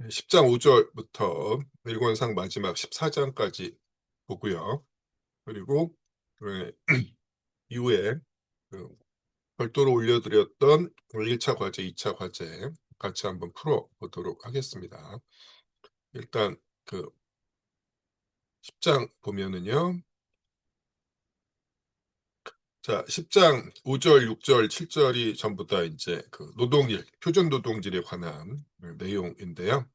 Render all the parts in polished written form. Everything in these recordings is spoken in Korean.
10장 5절부터 일권상 마지막 14장까지 보고요. 그리고 예, 이후에 그 별도로 올려드렸던 1차 과제, 2차 과제 같이 한번 풀어보도록 하겠습니다. 일단 그 10장 보면은요. 자, 10장 5절, 6절, 7절이 전부 다 이제 그 노동일, 표준 노동질에 관한 내용인데요.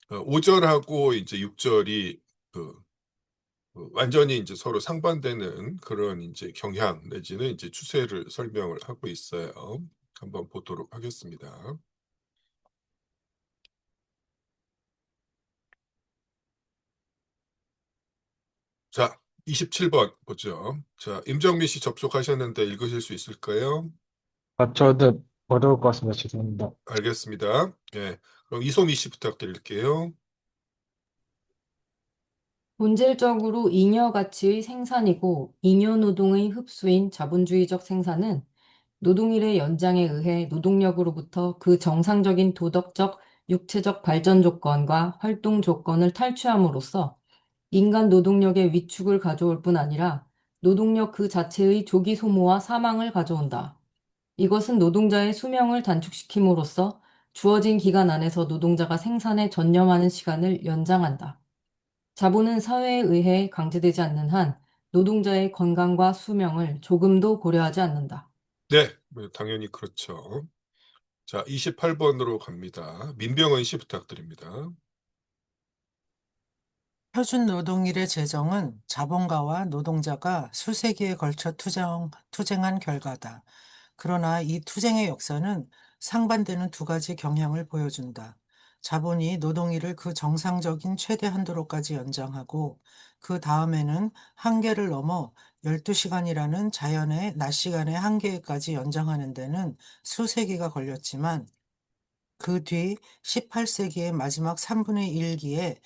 5절하고 이제 6절이 완전히 이제 서로 상반되는 그런 이제 경향 내지는 이제 추세를 설명을 하고 있어요. 한번 보도록 하겠습니다. 자, 27번 보죠. 자, 임정미 씨 접속하셨는데 읽으실 수 있을까요? 저도 어려울 것 같습니다. 죄송합니다. 알겠습니다. 예. 그럼 이소미 씨 부탁드릴게요. 본질적으로 잉여 가치의 생산이고 잉여 노동의 흡수인 자본주의적 생산은 노동일의 연장에 의해 노동력으로부터 그 정상적인 도덕적, 육체적 발전 조건과 활동 조건을 탈취함으로써 인간 노동력의 위축을 가져올 뿐 아니라 노동력 그 자체의 조기 소모와 사망을 가져온다. 이것은 노동자의 수명을 단축시킴으로써 주어진 기간 안에서 노동자가 생산에 전념하는 시간을 연장한다. 자본은 사회에 의해 강제되지 않는 한 노동자의 건강과 수명을 조금도 고려하지 않는다. 네, 당연히 그렇죠. 자, 28번으로 갑니다. 민병헌 씨 부탁드립니다. 표준 노동일의 제정은 자본가와 노동자가 수세기에 걸쳐 투쟁한 결과다. 그러나 이 투쟁의 역사는 상반되는 두 가지 경향을 보여준다. 자본이 노동일을 그 정상적인 최대 한도로까지 연장하고 그 다음에는 한계를 넘어 12시간이라는 자연의 낮 시간의 한계까지 연장하는 데는 수세기가 걸렸지만 그 뒤 18세기의 마지막 3분의 1기에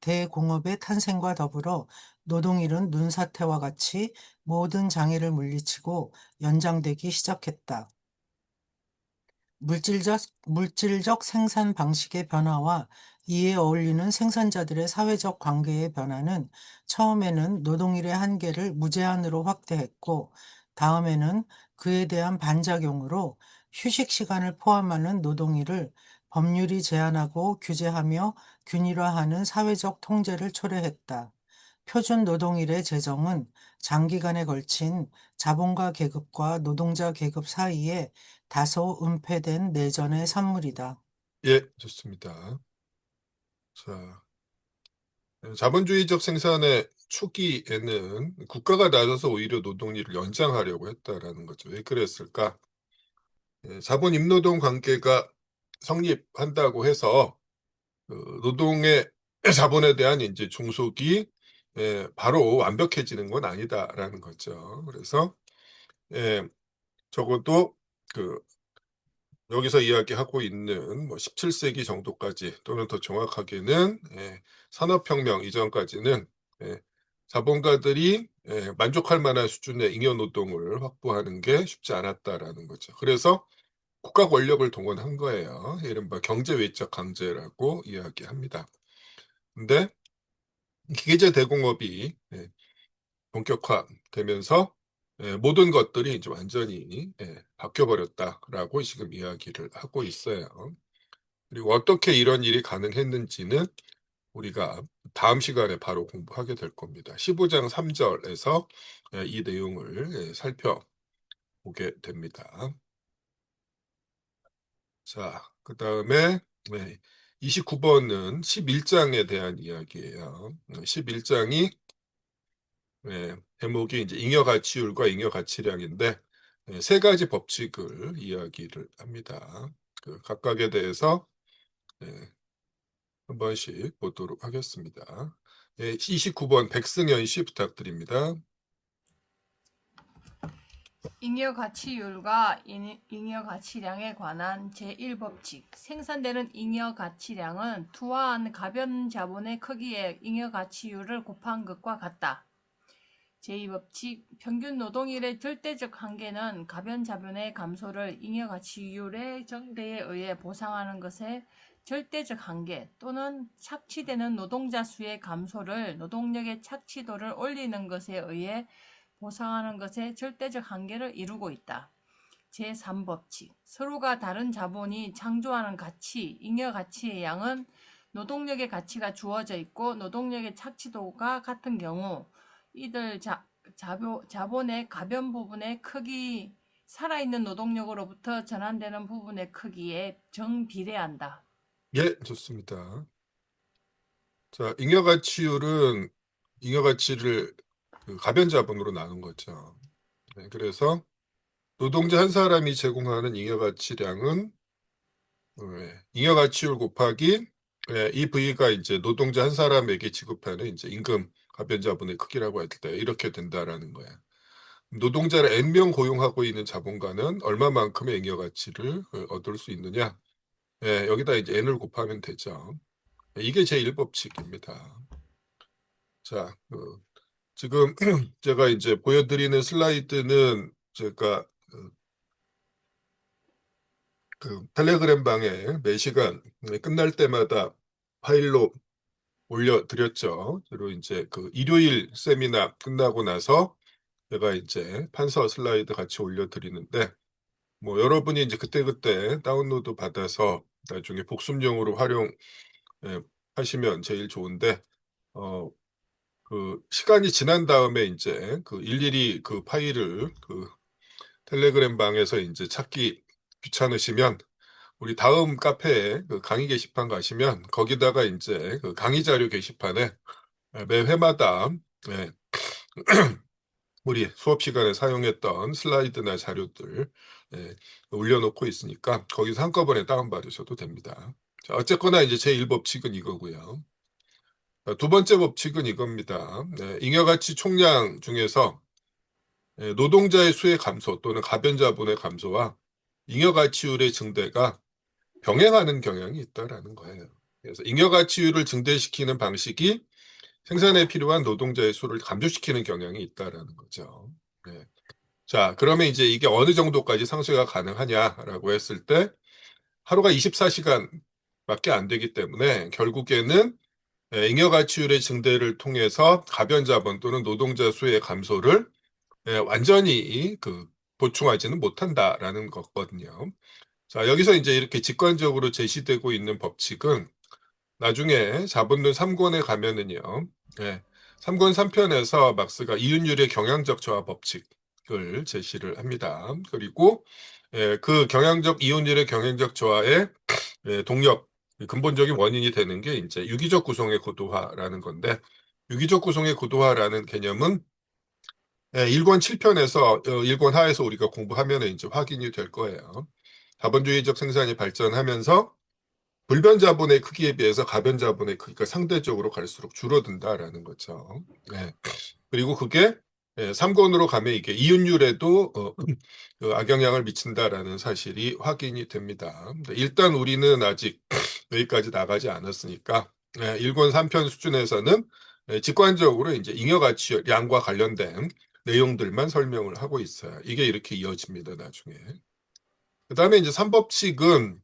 대공업의 탄생과 더불어 노동일은 눈사태와 같이 모든 장애를 물리치고 연장되기 시작했다. 물질적 생산 방식의 변화와 이에 어울리는 생산자들의 사회적 관계의 변화는 처음에는 노동일의 한계를 무제한으로 확대했고, 다음에는 그에 대한 반작용으로 휴식 시간을 포함하는 노동일을 법률이 제한하고 규제하며 균일화하는 사회적 통제를 초래했다. 표준 노동일의 제정은 장기간에 걸친 자본가 계급과 노동자 계급 사이에 다소 은폐된 내전의 산물이다. 예, 좋습니다. 자, 자본주의적 생산의 초기에는 국가가 나서서 오히려 노동일을 연장하려고 했다라는 거죠. 왜 그랬을까? 자본 임노동 관계가 성립한다고 해서 노동의 자본에 대한 이제 종속이 바로 완벽해지는 건 아니다라는 거죠. 그래서 예, 적어도 그 여기서 이야기하고 있는 뭐 17세기 정도까지 또는 더 정확하게는 산업혁명 이전까지는 예, 자본가들이 만족할 만한 수준의 잉여 노동을 확보하는 게 쉽지 않았다라는 거죠. 그래서 국가 권력을 동원한 거예요. 이른바 경제 외적 강제라고 이야기합니다. 근데 기계제 대공업이 본격화되면서 모든 것들이 이제 완전히 바뀌어버렸다라고 지금 이야기를 하고 있어요. 그리고 어떻게 이런 일이 가능했는지는 우리가 다음 시간에 바로 공부하게 될 겁니다. 15장 3절에서 이 내용을 살펴보게 됩니다. 자, 그 다음에 29번은 11장에 대한 이야기예요. 11장이 제목이 이제 잉여가치율과 잉여가치량인데 세 가지 법칙을 이야기를 합니다. 그 각각에 대해서 예, 한 번씩 보도록 하겠습니다. 29번 백승현 씨 부탁드립니다. 잉여가치율과 잉여가치량에 관한 제1법칙. 생산되는 잉여가치량은 투하한 가변 자본의 크기에 잉여가치율을 곱한 것과 같다. 제2법칙 평균 노동일의 절대적 한계는 가변 자본의 감소를 잉여 가치율의 정대에 의해 보상하는 것의 절대적 한계 또는 착취되는 노동자 수의 감소를 노동력의 착취도를 올리는 것에 의해 보상하는 것의 절대적 한계를 이루고 있다. 제3법칙 서로가 다른 자본이 창조하는 가치, 잉여 가치의 양은 노동력의 가치가 주어져 있고 노동력의 착취도가 같은 경우 이들 자본의 가변 부분의 크기, 살아있는 노동력으로부터 전환되는 부분의 크기에 정비례한다. 예, 좋습니다. 자, 잉여가치율은 잉여가치를 그 가변자본으로 나눈 거죠. 네, 그래서 노동자 한 사람이 제공하는 잉여가치량은 잉여가치율 곱하기 이 부위가 이제 노동자 한 사람에게 지급하는 이제 임금 가변자본의 크기라고 할 때 이렇게 된다라는 거야. 노동자를 N명 고용하고 있는 자본가는 얼마만큼의 잉여가치를 얻을 수 있느냐? 여기다 이제 N을 곱하면 되죠. 이게 제1법칙입니다. 자, 지금 제가 이제 보여드리는 슬라이드는 제가 그 텔레그램 방에 매 시간 끝날 때마다 파일로 올려드렸죠. 그리고 이제 그 일요일 세미나 끝나고 나서 제가 이제 판서 슬라이드 같이 올려드리는데 뭐 여러분이 이제 그때그때 다운로드 받아서 나중에 복습용으로 하시면 제일 좋은데 그 시간이 지난 다음에 이제 그 일일이 그 파일을 그 텔레그램 방에서 이제 찾기 귀찮으시면 우리 다음 카페에 그 강의 게시판 가시면 거기다가 이제 그 강의 자료 게시판에 매 회마다 우리 수업 시간에 사용했던 슬라이드나 자료들 올려놓고 있으니까 거기서 한꺼번에 다운받으셔도 됩니다. 자, 어쨌거나 이제 제1법칙은 이거고요. 두 번째 법칙은 이겁니다. 잉여가치 총량 중에서 노동자의 수의 감소 또는 가변자본의 감소와 잉여가치율의 증대가 병행하는 경향이 있다라는 거예요. 그래서 잉여가치율을 증대시키는 방식이 생산에 필요한 노동자의 수를 감소시키는 경향이 있다라는 거죠. 자, 그러면 이제 이게 어느 정도까지 상쇄가 가능하냐라고 했을 때 하루가 24시간밖에 안 되기 때문에 결국에는 잉여가치율의 증대를 통해서 가변자본 또는 노동자 수의 감소를 완전히 보충하지는 못한다라는 거거든요. 자, 여기서 이제 이렇게 직관적으로 제시되고 있는 법칙은 나중에 자본론 3권에 가면은요. 3권 3편에서 막스가 이윤율의 경향적 저하 법칙을 제시를 합니다. 그리고 그 경향적 이윤율의 경향적 저하의 동력 근본적인 원인이 되는 게 이제 유기적 구성의 고도화라는 건데 유기적 구성의 고도화라는 개념은 1권 7편에서 1권 하에서 우리가 공부하면 이제 확인이 될 거예요. 자본주의적 생산이 발전하면서 불변 자본의 크기에 비해서 가변 자본의 크기가 상대적으로 갈수록 줄어든다라는 거죠. 그리고 그게 3권으로 가면 이게 이윤율에도 그 악영향을 미친다라는 사실이 확인이 됩니다. 일단 우리는 아직 여기까지 나가지 않았으니까 1권 3편 수준에서는 직관적으로 이제 잉여가치 양과 관련된 내용들만 설명을 하고 있어요. 이게 이렇게 이어집니다, 나중에. 그 다음에 이제 3법칙은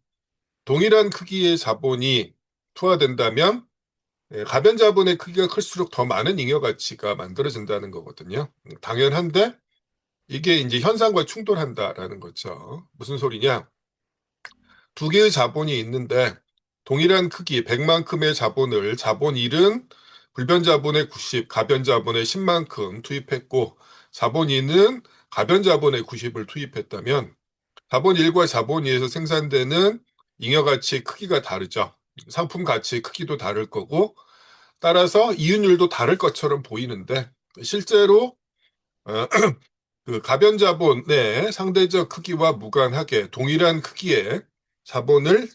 동일한 크기의 자본이 투하된다면 가변 자본의 크기가 클수록 더 많은 잉여가치가 만들어진다는 거거든요. 당연한데 이게 이제 현상과 충돌한다라는 거죠. 무슨 소리냐? 두 개의 자본이 있는데 동일한 크기 100만큼의 자본을 자본 1은 불변 자본의 90, 가변 자본의 10만큼 투입했고 자본 2는 가변 자본의 90을 투입했다면 자본 1과 자본 2에서 생산되는 잉여가치의 크기가 다르죠. 상품 가치의 크기도 다를 거고 따라서 이윤율도 다를 것처럼 보이는데 실제로 그 가변 자본의 상대적 크기와 무관하게 동일한 크기의 자본을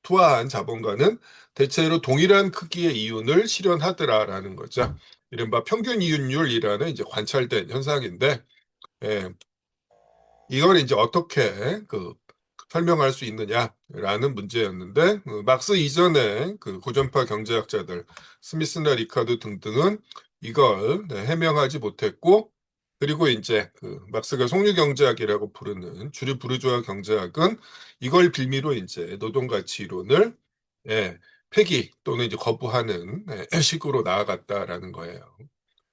투하한 자본가는 대체로 동일한 크기의 이윤을 실현하더라라는 거죠. 이른바 평균 이윤율이라는 이제 관찰된 현상인데 이걸 이제 어떻게 설명할 수 있느냐라는 문제였는데 막스 이전에 그 고전파 경제학자들 스미스나 리카드 등등은 이걸 해명하지 못했고, 그리고 이제 그 막스가 속류경제학이라고 부르는 주류 부르주아 경제학은 이걸 빌미로 이제 노동가치 이론을 폐기 또는 이제 거부하는 식으로 나아갔다라는 거예요.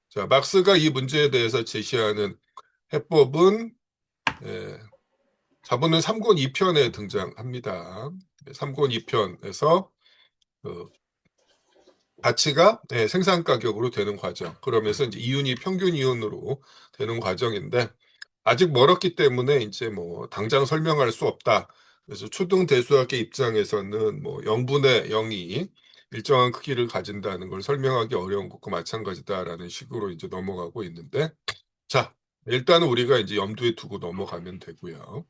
자, 막스가 이 문제에 대해서 제시하는 해법은 자본은 3권 2편에 등장합니다. 3권 2편에서 가치가 생산 가격으로 되는 과정. 그러면서 이제 이윤이 평균 이윤으로 되는 과정인데 아직 멀었기 때문에 이제 뭐 당장 설명할 수 없다. 그래서 초등 대수학의 입장에서는 뭐 0분의 0이 일정한 크기를 가진다는 걸 설명하기 어려운 것과 마찬가지다라는 식으로 이제 넘어가고 있는데, 자, 일단은 우리가 이제 염두에 두고 넘어가면 되고요.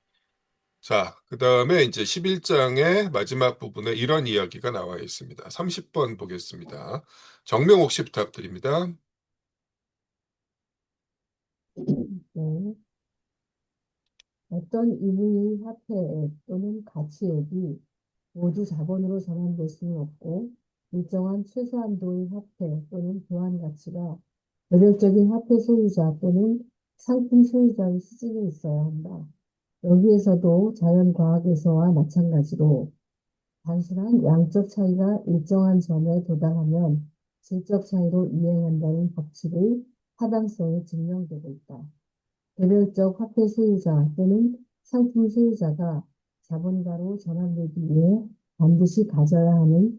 자, 그 다음에 이제 11장의 마지막 부분에 이런 이야기가 나와 있습니다. 30번 보겠습니다. 정명 혹시 부탁드립니다. 네. 어떤 인위의 화폐액 또는 가치액이 모두 자본으로 전환될 수는 없고 일정한 최소한도의 화폐 또는 교환 가치가 개별적인 화폐 소유자 또는 상품 소유자의 수준에 있어야 한다. 여기에서도 자연과학에서와 마찬가지로 단순한 양적 차이가 일정한 점에 도달하면 질적 차이로 이행한다는 법칙의 타당성이 증명되고 있다. 개별적 화폐 소유자 또는 상품 소유자가 자본가로 전환되기 위해 반드시 가져야 하는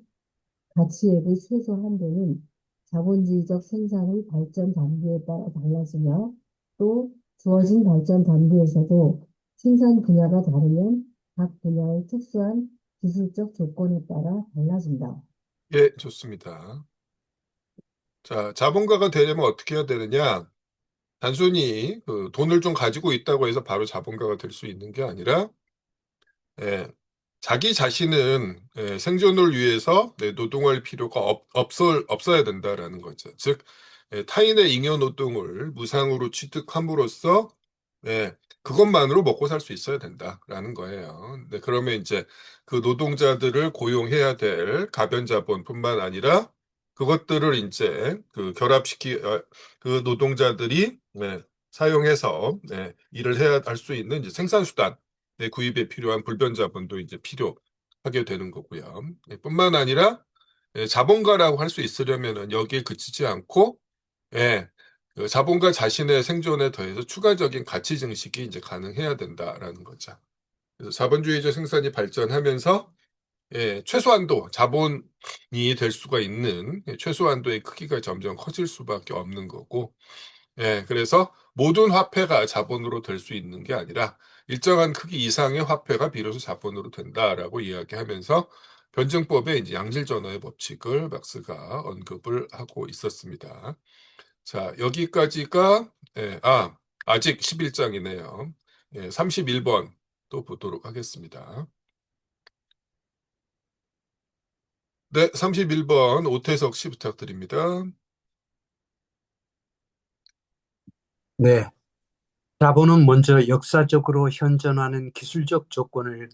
가치액의 최소 한도는 자본주의적 생산의 발전 단계에 따라 달라지며 또 주어진 발전 단계에서도 생산 분야가 다르면 각 분야의 특수한 기술적 조건에 따라 달라진다. 예, 좋습니다. 자, 자본가가 되려면 어떻게 해야 되느냐? 단순히 그 돈을 좀 가지고 있다고 해서 바로 자본가가 될 수 있는 게 아니라 자기 자신은 생존을 위해서 노동할 필요가 없어야 된다라는 거죠. 즉, 타인의 잉여 노동을 무상으로 취득함으로써 그것만으로 먹고 살 수 있어야 된다라는 거예요. 네, 그러면 이제 그 노동자들을 고용해야 될 가변 자본뿐만 아니라 그것들을 이제 그 그 노동자들이 사용해서 일을 해야 할 수 있는 이제 생산 수단 구입에 필요한 불변 자본도 이제 필요하게 되는 거고요. 뿐만 아니라 자본가라고 할 수 있으려면은 여기에 그치지 않고 그 자본가 자신의 생존에 더해서 추가적인 가치 증식이 이제 가능해야 된다라는 거죠. 그래서 자본주의적 생산이 발전하면서 최소한도 자본이 될 수가 있는 최소한도의 크기가 점점 커질 수밖에 없는 거고, 그래서 모든 화폐가 자본으로 될 수 있는 게 아니라 일정한 크기 이상의 화폐가 비로소 자본으로 된다라고 이야기하면서 변증법의 이제 양질전화의 법칙을 막스가 언급을 하고 있었습니다. 자, 여기까지가 아직 11장이네요. 31번 또 보도록 하겠습니다. 네, 31번 오태석 씨 부탁드립니다. 네. 자본은 먼저 역사적으로 현존하는 기술적 조건을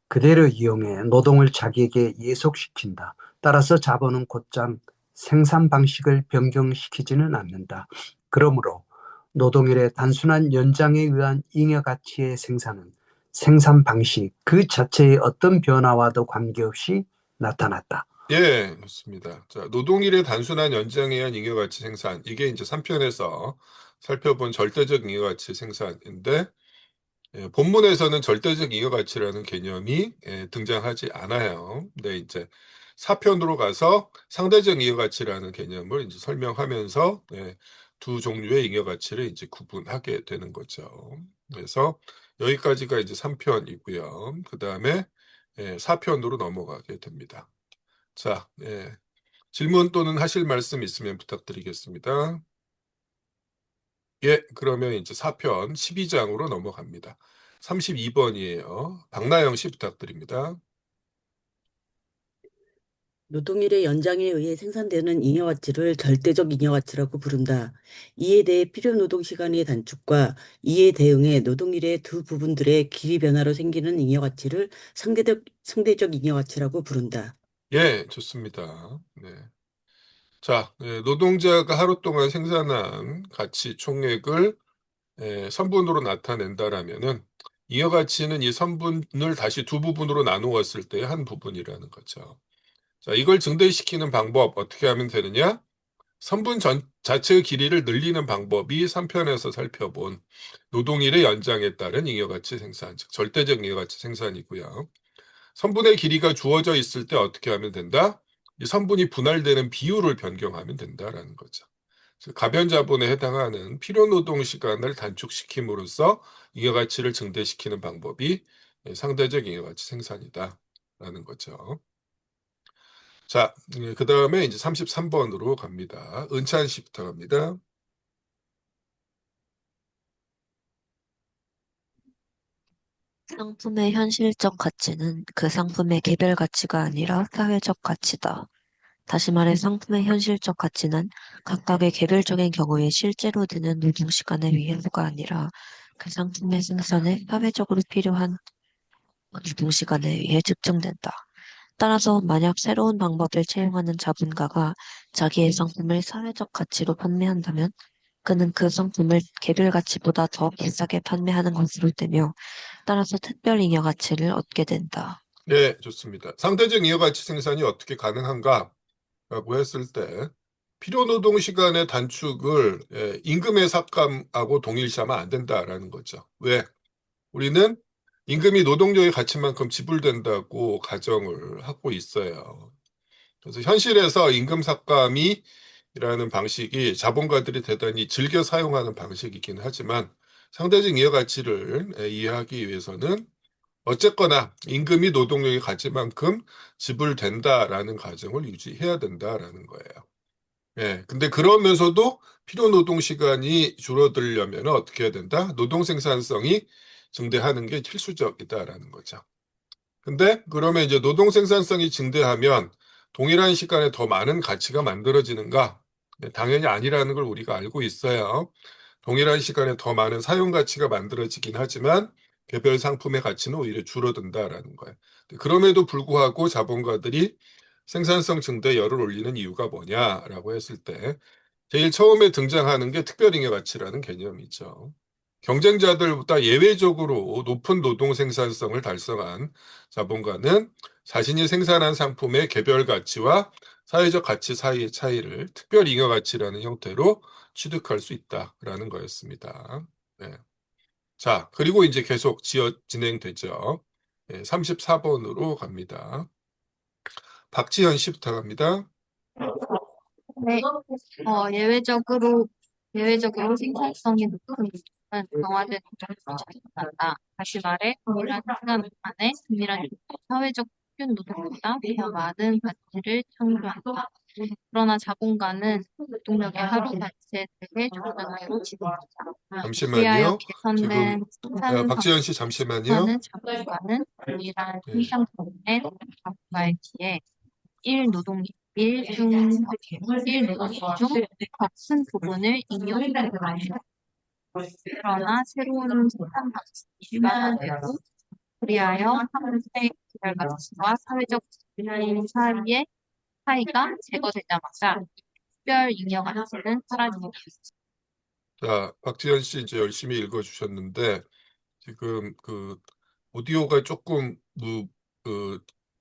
그대로 이용해 노동을 자기에게 예속시킨다. 따라서 자본은 곧장 생산 방식을 변경시키지는 않는다. 그러므로 노동일의 단순한 연장에 의한 잉여 가치의 생산은 생산 방식 그 자체의 어떤 변화와도 관계없이 나타났다. 예, 좋습니다. 자, 노동일의 단순한 연장에 의한 잉여가치 생산. 이게 이제 3편에서 살펴본 절대적 잉여가치 생산인데, 본문에서는 절대적 잉여가치라는 개념이 등장하지 않아요. 근데 이제 4편으로 가서 상대적 잉여가치라는 개념을 이제 설명하면서 두 종류의 잉여가치를 이제 구분하게 되는 거죠. 그래서 여기까지가 이제 3편이고요. 그 다음에 4편으로 넘어가게 됩니다. 자, 질문 또는 하실 말씀 있으면 부탁드리겠습니다. 예, 그러면 이제 4편 12장으로 넘어갑니다. 32번이에요. 박나영 씨 부탁드립니다. 노동일의 연장에 의해 생산되는 잉여가치를 절대적 잉여가치라고 부른다. 이에 대해 필요 노동 시간의 단축과 이에 대응해 노동일의 두 부분들의 길이 변화로 생기는 잉여가치를 상대적 잉여가치라고 부른다. 예, 좋습니다. 네. 자, 노동자가 하루 동안 생산한 가치 총액을 선분으로 나타낸다라면은 잉여 가치는 이 선분을 다시 두 부분으로 나누었을 때 한 부분이라는 거죠. 자, 이걸 증대시키는 방법 어떻게 하면 되느냐? 선분 자체의 길이를 늘리는 방법이 3편에서 살펴본 노동일의 연장에 따른 잉여가치 생산, 즉 절대적 잉여가치 생산이고요. 선분의 길이가 주어져 있을 때 어떻게 하면 된다? 이 선분이 분할되는 비율을 변경하면 된다라는 거죠. 가변자본에 해당하는 필요노동 시간을 단축시킴으로써 잉여가치를 증대시키는 방법이 상대적 잉여가치 생산이다라는 거죠. 자, 그 다음에 이제 33번으로 갑니다. 은찬 씨부터 갑니다. 상품의 현실적 가치는 그 상품의 개별 가치가 아니라 사회적 가치다. 다시 말해 상품의 현실적 가치는 각각의 개별적인 경우에 실제로 드는 노동시간의 위해서가 아니라 그 상품의 생산에 사회적으로 필요한 노동시간에 의해 측정된다. 따라서 만약 새로운 방법을 채용하는 자본가가 자기의 상품을 사회적 가치로 판매한다면 그는 그 상품을 개별 가치보다 더 비싸게 판매하는 것으로 되며 따라서 특별 잉여 가치를 얻게 된다. 네, 좋습니다. 상대적 잉여가치 생산이 어떻게 가능한가라고 했을 때 필요노동 시간의 단축을 임금의 삭감하고 동일시하면 안 된다라는 거죠. 왜? 우리는 임금이 노동력의 가치만큼 지불된다고 가정을 하고 있어요. 그래서 현실에서 임금 삭감이라는 방식이 자본가들이 대단히 즐겨 사용하는 방식이긴 하지만 상대적 잉여 가치를 이해하기 위해서는 어쨌거나 임금이 노동력의 가치만큼 지불된다라는 가정을 유지해야 된다라는 거예요. 근데 그러면서도 필요 노동 시간이 줄어들려면 어떻게 해야 된다? 노동 생산성이 증대하는 게 필수적이다라는 거죠. 근데 그러면 이제 노동 생산성이 증대하면 동일한 시간에 더 많은 가치가 만들어지는가? 당연히 아니라는 걸 우리가 알고 있어요. 동일한 시간에 더 많은 사용 가치가 만들어지긴 하지만 개별 상품의 가치는 오히려 줄어든다라는 거예요. 그럼에도 불구하고 자본가들이 생산성 증대에 열을 올리는 이유가 뭐냐라고 했을 때 제일 처음에 등장하는 게 특별잉여 가치라는 개념이죠. 경쟁자들보다 예외적으로 높은 노동 생산성을 달성한 자본가는 자신이 생산한 상품의 개별 가치와 사회적 가치 사이의 차이를 특별잉여 가치라는 형태로 취득할 수 있다라는 거였습니다. 네. 자, 그리고 이제 계속 진행되죠. 34번으로 갑니다. 박지현 씨부터 갑니다. 네, 예외적으로 생산성이 높은 부분은 강화된 노동을 자극한다. 다시 말해, 동일한 시간 안에 동일한 사회적 평균 노동보다 더 많은 가치를 창조한다. 그러나 자본가는 노동력의 하루 가치에 대해 조정하고 지불한다. 그리하여 잠시만요. 개선된 생산 박지현 씨 방식을 잠시만요. 자본가는 동일한 네. 생산 경우에 자본가에 비해 일 노동 중 더 큰 부분을 잉여한다. 그러나 새로운 생산 방식이 마련되고 그리하여 상품의 개별 가치와 사회적 지위 사이의 차이가 제거되자마자 특별 잉여 가치는 사라집니다. 자, 박지현 씨 이제 열심히 읽어주셨는데 지금 그 오디오가 조금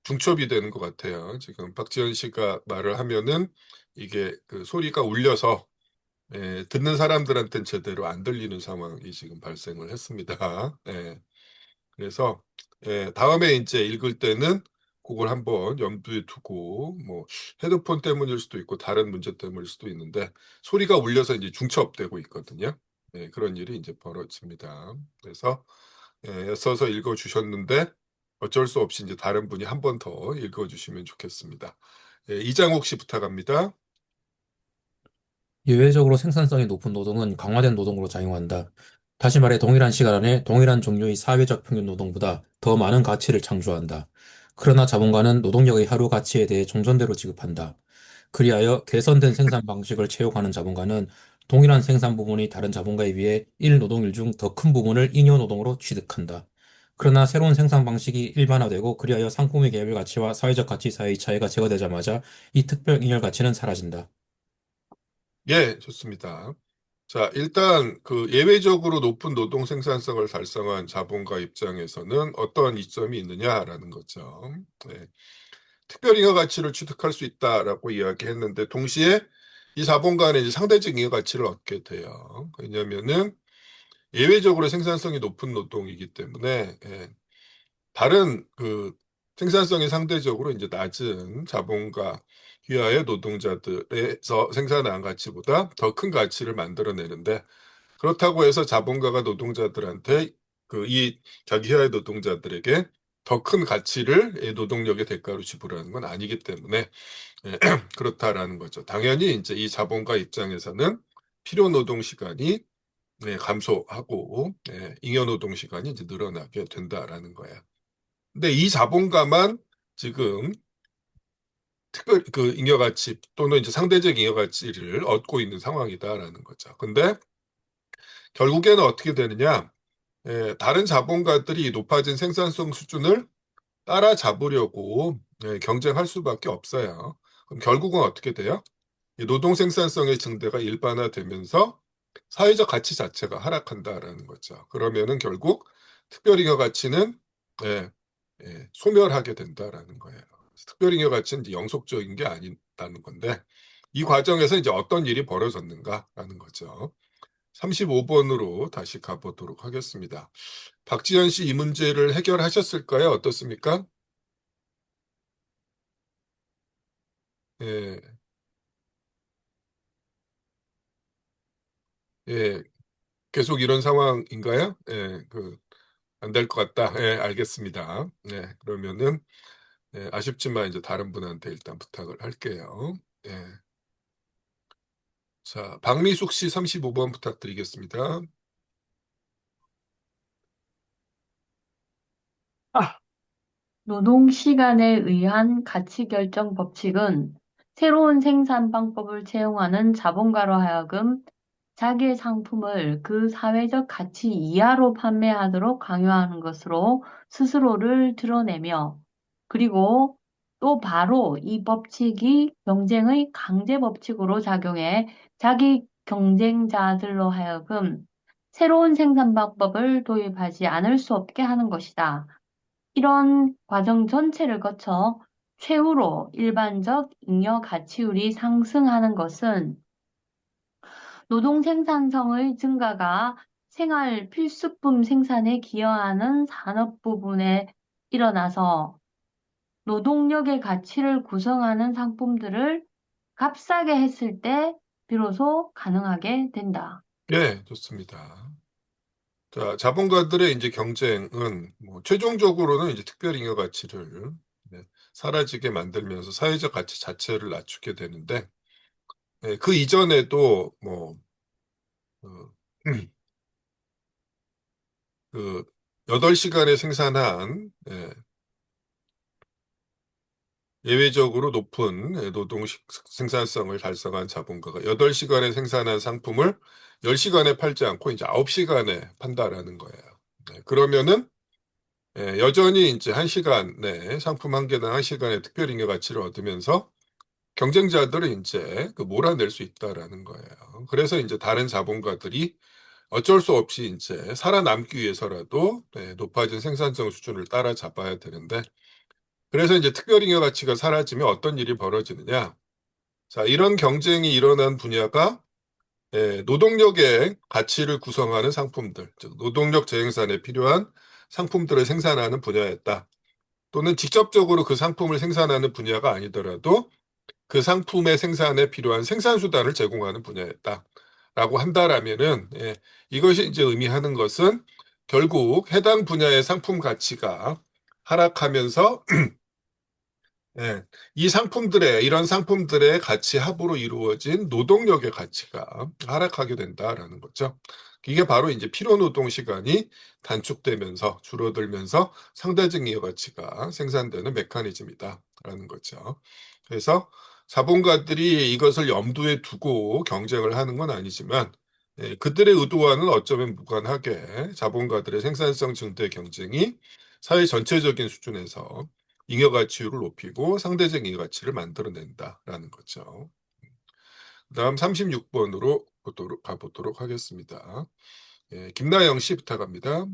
중첩이 되는 것 같아요. 지금 박지현 씨가 말을 하면은 이게 그 소리가 울려서 듣는 사람들한테는 제대로 안 들리는 상황이 지금 발생을 했습니다. 그래서 다음에 이제 읽을 때는 그걸 한번 염두에 두고 뭐 헤드폰 때문일 수도 있고 다른 문제 때문일 수도 있는데 소리가 울려서 이제 중첩되고 있거든요. 그런 일이 이제 벌어집니다. 그래서 애써서 읽어주셨는데 어쩔 수 없이 이제 다른 분이 한 번 더 읽어주시면 좋겠습니다. 이장욱 씨 부탁합니다. 예외적으로 생산성이 높은 노동은 강화된 노동으로 작용한다. 다시 말해 동일한 시간 안에 동일한 종류의 사회적 평균 노동보다 더 많은 가치를 창조한다. 그러나 자본가는 노동력의 하루 가치에 대해 종전대로 지급한다. 그리하여 개선된 생산 방식을 채용하는 자본가는 동일한 생산 부분이 다른 자본가에 비해 일 노동일 중 더 큰 부분을 잉여 노동으로 취득한다. 그러나 새로운 생산 방식이 일반화되고 그리하여 상품의 개별 가치와 사회적 가치 사이의 차이가 제거되자마자 이 특별 잉여 가치는 사라진다. 예, 좋습니다. 자, 일단 그 예외적으로 높은 노동 생산성을 달성한 자본가 입장에서는 어떠한 이점이 있느냐라는 거죠. 네. 특별 잉여 가치를 취득할 수 있다라고 이야기했는데 동시에 이 자본가는 이제 상대적 잉여 가치를 얻게 돼요. 왜냐면은 예외적으로 생산성이 높은 노동이기 때문에 다른 그 생산성이 상대적으로 이제 낮은 자본가 이하의 노동자들에서 생산한 가치보다 더 큰 가치를 만들어내는데 그렇다고 해서 자본가가 노동자들한테 이 자기 이하의 노동자들에게 더 큰 가치를 노동력의 대가로 지불하는 건 아니기 때문에 그렇다라는 거죠. 당연히 이제 이 자본가 입장에서는 필요 노동 시간이 감소하고 잉여 노동 시간이 이제 늘어나게 된다라는 거예요. 근데 이 자본가만 지금 특별 그 잉여 가치 또는 이제 상대적 잉여 가치를 얻고 있는 상황이다라는 거죠. 근데 결국에는 어떻게 되느냐? 다른 자본가들이 높아진 생산성 수준을 따라잡으려고 경쟁할 수밖에 없어요. 그럼 결국은 어떻게 돼요? 이 노동 생산성의 증대가 일반화되면서 사회적 가치 자체가 하락한다라는 거죠. 그러면은 결국 특별잉여 가치는 소멸하게 된다라는 거예요. 특별잉여 가치는 이제 영속적인 게 아니다는 건데 이 과정에서 이제 어떤 일이 벌어졌는가라는 거죠. 35번으로 다시 가보도록 하겠습니다. 박지현 씨 이 문제를 해결하셨을까요? 어떻습니까? 예, 예, 계속 이런 상황인가요? 예, 안 될 것 같다. 예, 알겠습니다. 예, 그러면은, 아쉽지만 이제 다른 분한테 일단 부탁을 할게요. 예. 자, 박미숙 씨 35번 부탁드리겠습니다. 노동시간에 의한 가치결정 법칙은 새로운 생산 방법을 채용하는 자본가로 하여금 자기의 상품을 그 사회적 가치 이하로 판매하도록 강요하는 것으로 스스로를 드러내며 그리고 또 바로 이 법칙이 경쟁의 강제 법칙으로 작용해 자기 경쟁자들로 하여금 새로운 생산 방법을 도입하지 않을 수 없게 하는 것이다. 이런 과정 전체를 거쳐 최후로 일반적 잉여 가치율이 상승하는 것은 노동 생산성의 증가가 생활 필수품 생산에 기여하는 산업 부분에 일어나서 노동력의 가치를 구성하는 상품들을 값싸게 했을 때 비로소 가능하게 된다. 예, 좋습니다. 자, 자본가들의 이제 경쟁은 뭐 최종적으로는 이제 특별잉여 가치를 사라지게 만들면서 사회적 가치 자체를 낮추게 되는데 그 이전에도 뭐 그, 그 8시간에 생산한 예외적으로 높은 노동 생산성을 달성한 자본가가 8시간에 생산한 상품을 10시간에 팔지 않고 이제 9시간에 판다라는 거예요. 그러면은 여전히 이제 1시간 내 상품 한 개당 1시간의 특별잉여 가치를 얻으면서 경쟁자들은 이제 몰아낼 수 있다라는 거예요. 그래서 이제 다른 자본가들이 어쩔 수 없이 이제 살아남기 위해서라도 높아진 생산성 수준을 따라잡아야 되는데 그래서 이제 특별잉여 가치가 사라지면 어떤 일이 벌어지느냐? 자, 이런 경쟁이 일어난 분야가 노동력의 가치를 구성하는 상품들, 즉 노동력 재생산에 필요한 상품들을 생산하는 분야였다. 또는 직접적으로 그 상품을 생산하는 분야가 아니더라도 그 상품의 생산에 필요한 생산수단을 제공하는 분야였다. 라고 한다라면은, 이것이 이제 의미하는 것은 결국 해당 분야의 상품 가치가 하락하면서 이런 상품들의 가치 합으로 이루어진 노동력의 가치가 하락하게 된다라는 거죠. 이게 바로 이제 필요 노동 시간이 단축되면서 줄어들면서 상대적 잉여 가치가 생산되는 메커니즘이다라는 거죠. 그래서 자본가들이 이것을 염두에 두고 경쟁을 하는 건 아니지만 그들의 의도와는 어쩌면 무관하게 자본가들의 생산성 증대 경쟁이 사회 전체적인 수준에서 잉여 가치율을 높이고 상대적 잉여 가치를 만들어낸다라는 거죠. 다음 36번으로 가보도록 하겠습니다. 김나영 씨 부탁합니다.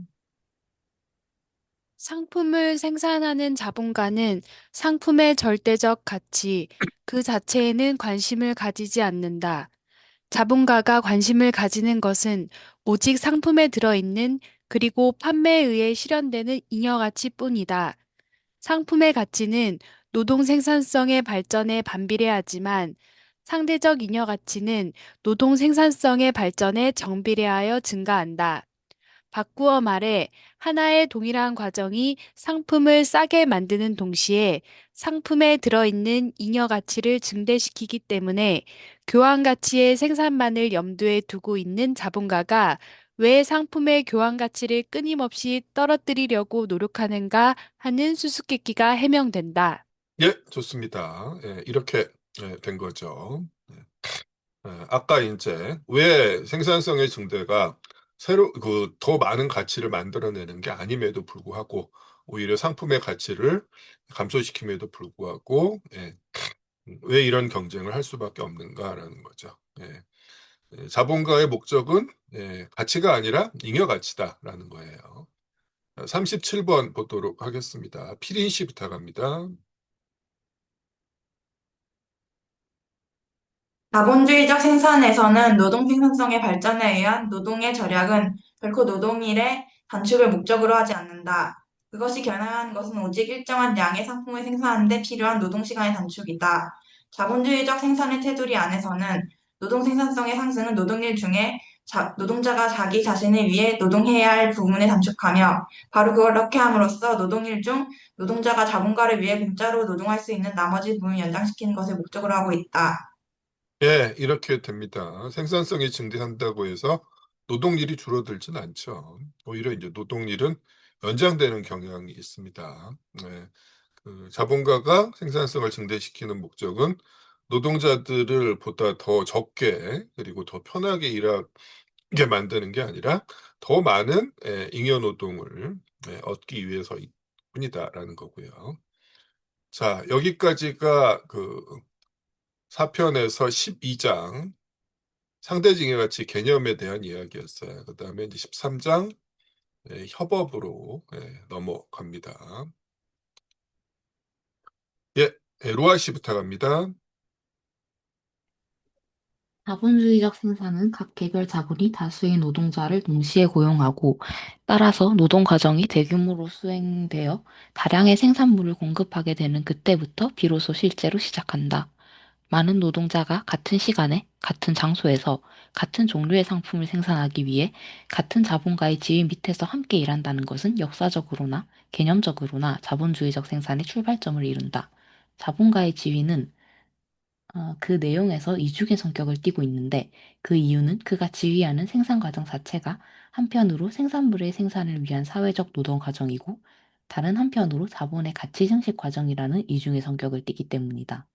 상품을 생산하는 자본가는 상품의 절대적 가치, 그 자체에는 관심을 가지지 않는다. 자본가가 관심을 가지는 것은 오직 상품에 들어있는 그리고 판매에 의해 실현되는 잉여가치뿐이다. 상품의 가치는 노동 생산성의 발전에 반비례하지만 상대적 잉여가치는 노동 생산성의 발전에 정비례하여 증가한다. 바꾸어 말해 하나의 동일한 과정이 상품을 싸게 만드는 동시에 상품에 들어있는 잉여 가치를 증대시키기 때문에 교환 가치의 생산만을 염두에 두고 있는 자본가가 왜 상품의 교환 가치를 끊임없이 떨어뜨리려고 노력하는가 하는 수수께끼가 해명된다. 예, 좋습니다. 이렇게 된 거죠. 아까 이제 왜 생산성의 증대가 더 많은 가치를 만들어내는 게 아님에도 불구하고 오히려 상품의 가치를 감소시킴에도 불구하고 왜 이런 경쟁을 할 수밖에 없는가라는 거죠. 자본가의 목적은 가치가 아니라 잉여 가치다라는 거예요. 37번 보도록 하겠습니다. 피린 씨 부탁합니다. 자본주의적 생산에서는 노동 생산성의 발전에 의한 노동의 절약은 결코 노동일의 단축을 목적으로 하지 않는다. 그것이 겨냥한 것은 오직 일정한 양의 상품을 생산하는 데 필요한 노동시간의 단축이다. 자본주의적 생산의 테두리 안에서는 노동 생산성의 상승은 노동일 중에 노동자가 자기 자신을 위해 노동해야 할 부분을 단축하며 바로 그렇게 함으로써 노동일 중 노동자가 자본가를 위해 공짜로 노동할 수 있는 나머지 부분을 연장시키는 것을 목적으로 하고 있다. 예, 이렇게 됩니다. 생산성이 증대한다고 해서 노동일이 줄어들진 않죠. 오히려 이제 노동일은 연장되는 경향이 있습니다. 그 자본가가 생산성을 증대시키는 목적은 노동자들을 보다 더 적게 그리고 더 편하게 일하게 만드는 게 아니라 더 많은 잉여 노동을 얻기 위해서일 뿐이다라는 거고요. 자, 여기까지가 그 4편에서 12장 상대징여가치 개념에 대한 이야기였어요. 그 다음에 이제 13장 협업으로 넘어갑니다. 로아 씨 부탁합니다. 자본주의적 생산은 각 개별 자본이 다수의 노동자를 동시에 고용하고 따라서 노동 과정이 대규모로 수행되어 다량의 생산물을 공급하게 되는 그때부터 비로소 실제로 시작한다. 많은 노동자가 같은 시간에 같은 장소에서 같은 종류의 상품을 생산하기 위해 같은 자본가의 지휘 밑에서 함께 일한다는 것은 역사적으로나 개념적으로나 자본주의적 생산의 출발점을 이룬다. 자본가의 지위는 그 내용에서 이중의 성격을 띠고 있는데 그 이유는 그가 지휘하는 생산 과정 자체가 한편으로 생산물의 생산을 위한 사회적 노동 과정이고 다른 한편으로 자본의 가치 증식 과정이라는 이중의 성격을 띠기 때문이다.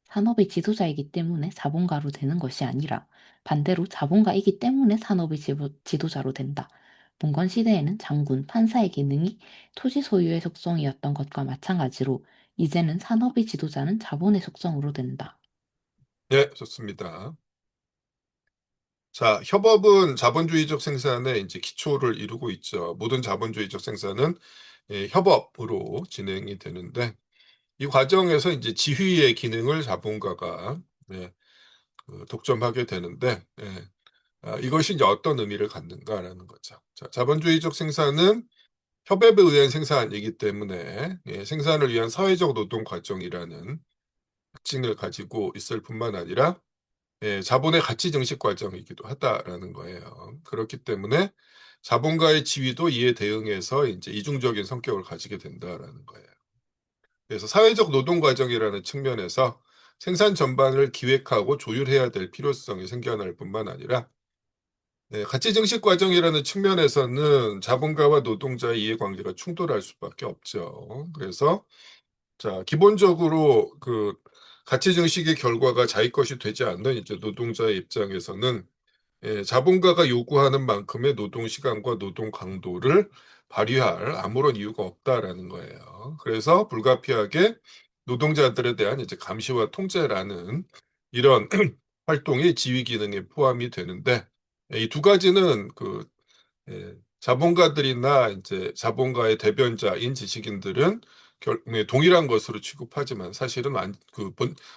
산업의 지도자이기 때문에 자본가로 되는 것이 아니라 반대로 자본가이기 때문에 산업의 지도자로 된다. 봉건 시대에는 장군, 판사의 기능이 토지 소유의 속성이었던 것과 마찬가지로 이제는 산업의 지도자는 자본의 속성으로 된다. 네, 좋습니다. 자, 협업은 자본주의적 생산의 이제 기초를 이루고 있죠. 모든 자본주의적 생산은 협업으로 진행이 되는데 이 과정에서 이제 지휘의 기능을 자본가가 독점하게 되는데 이것이 이제 어떤 의미를 갖는가라는 거죠. 자, 자본주의적 생산은 협업에 의한 생산이기 때문에 생산을 위한 사회적 노동 과정이라는 특징을 가지고 있을 뿐만 아니라 자본의 가치 증식 과정이기도 하다라는 거예요. 그렇기 때문에 자본가의 지위도 이에 대응해서 이제 이중적인 성격을 가지게 된다라는 거예요. 그래서 사회적 노동 과정이라는 측면에서 생산 전반을 기획하고 조율해야 될 필요성이 생겨날 뿐만 아니라 가치 증식 과정이라는 측면에서는 자본가와 노동자의 이해관계가 충돌할 수밖에 없죠. 그래서 자, 기본적으로 그 가치 증식의 결과가 자기 것이 되지 않는 이제 노동자의 입장에서는 자본가가 요구하는 만큼의 노동 시간과 노동 강도를 발휘할 아무런 이유가 없다라는 거예요. 그래서 불가피하게 노동자들에 대한 이제 감시와 통제라는 이런 활동이 지휘 기능에 포함이 되는데 이 두 가지는 자본가들이나 이제 자본가의 대변자인 지식인들은 동일한 것으로 취급하지만 사실은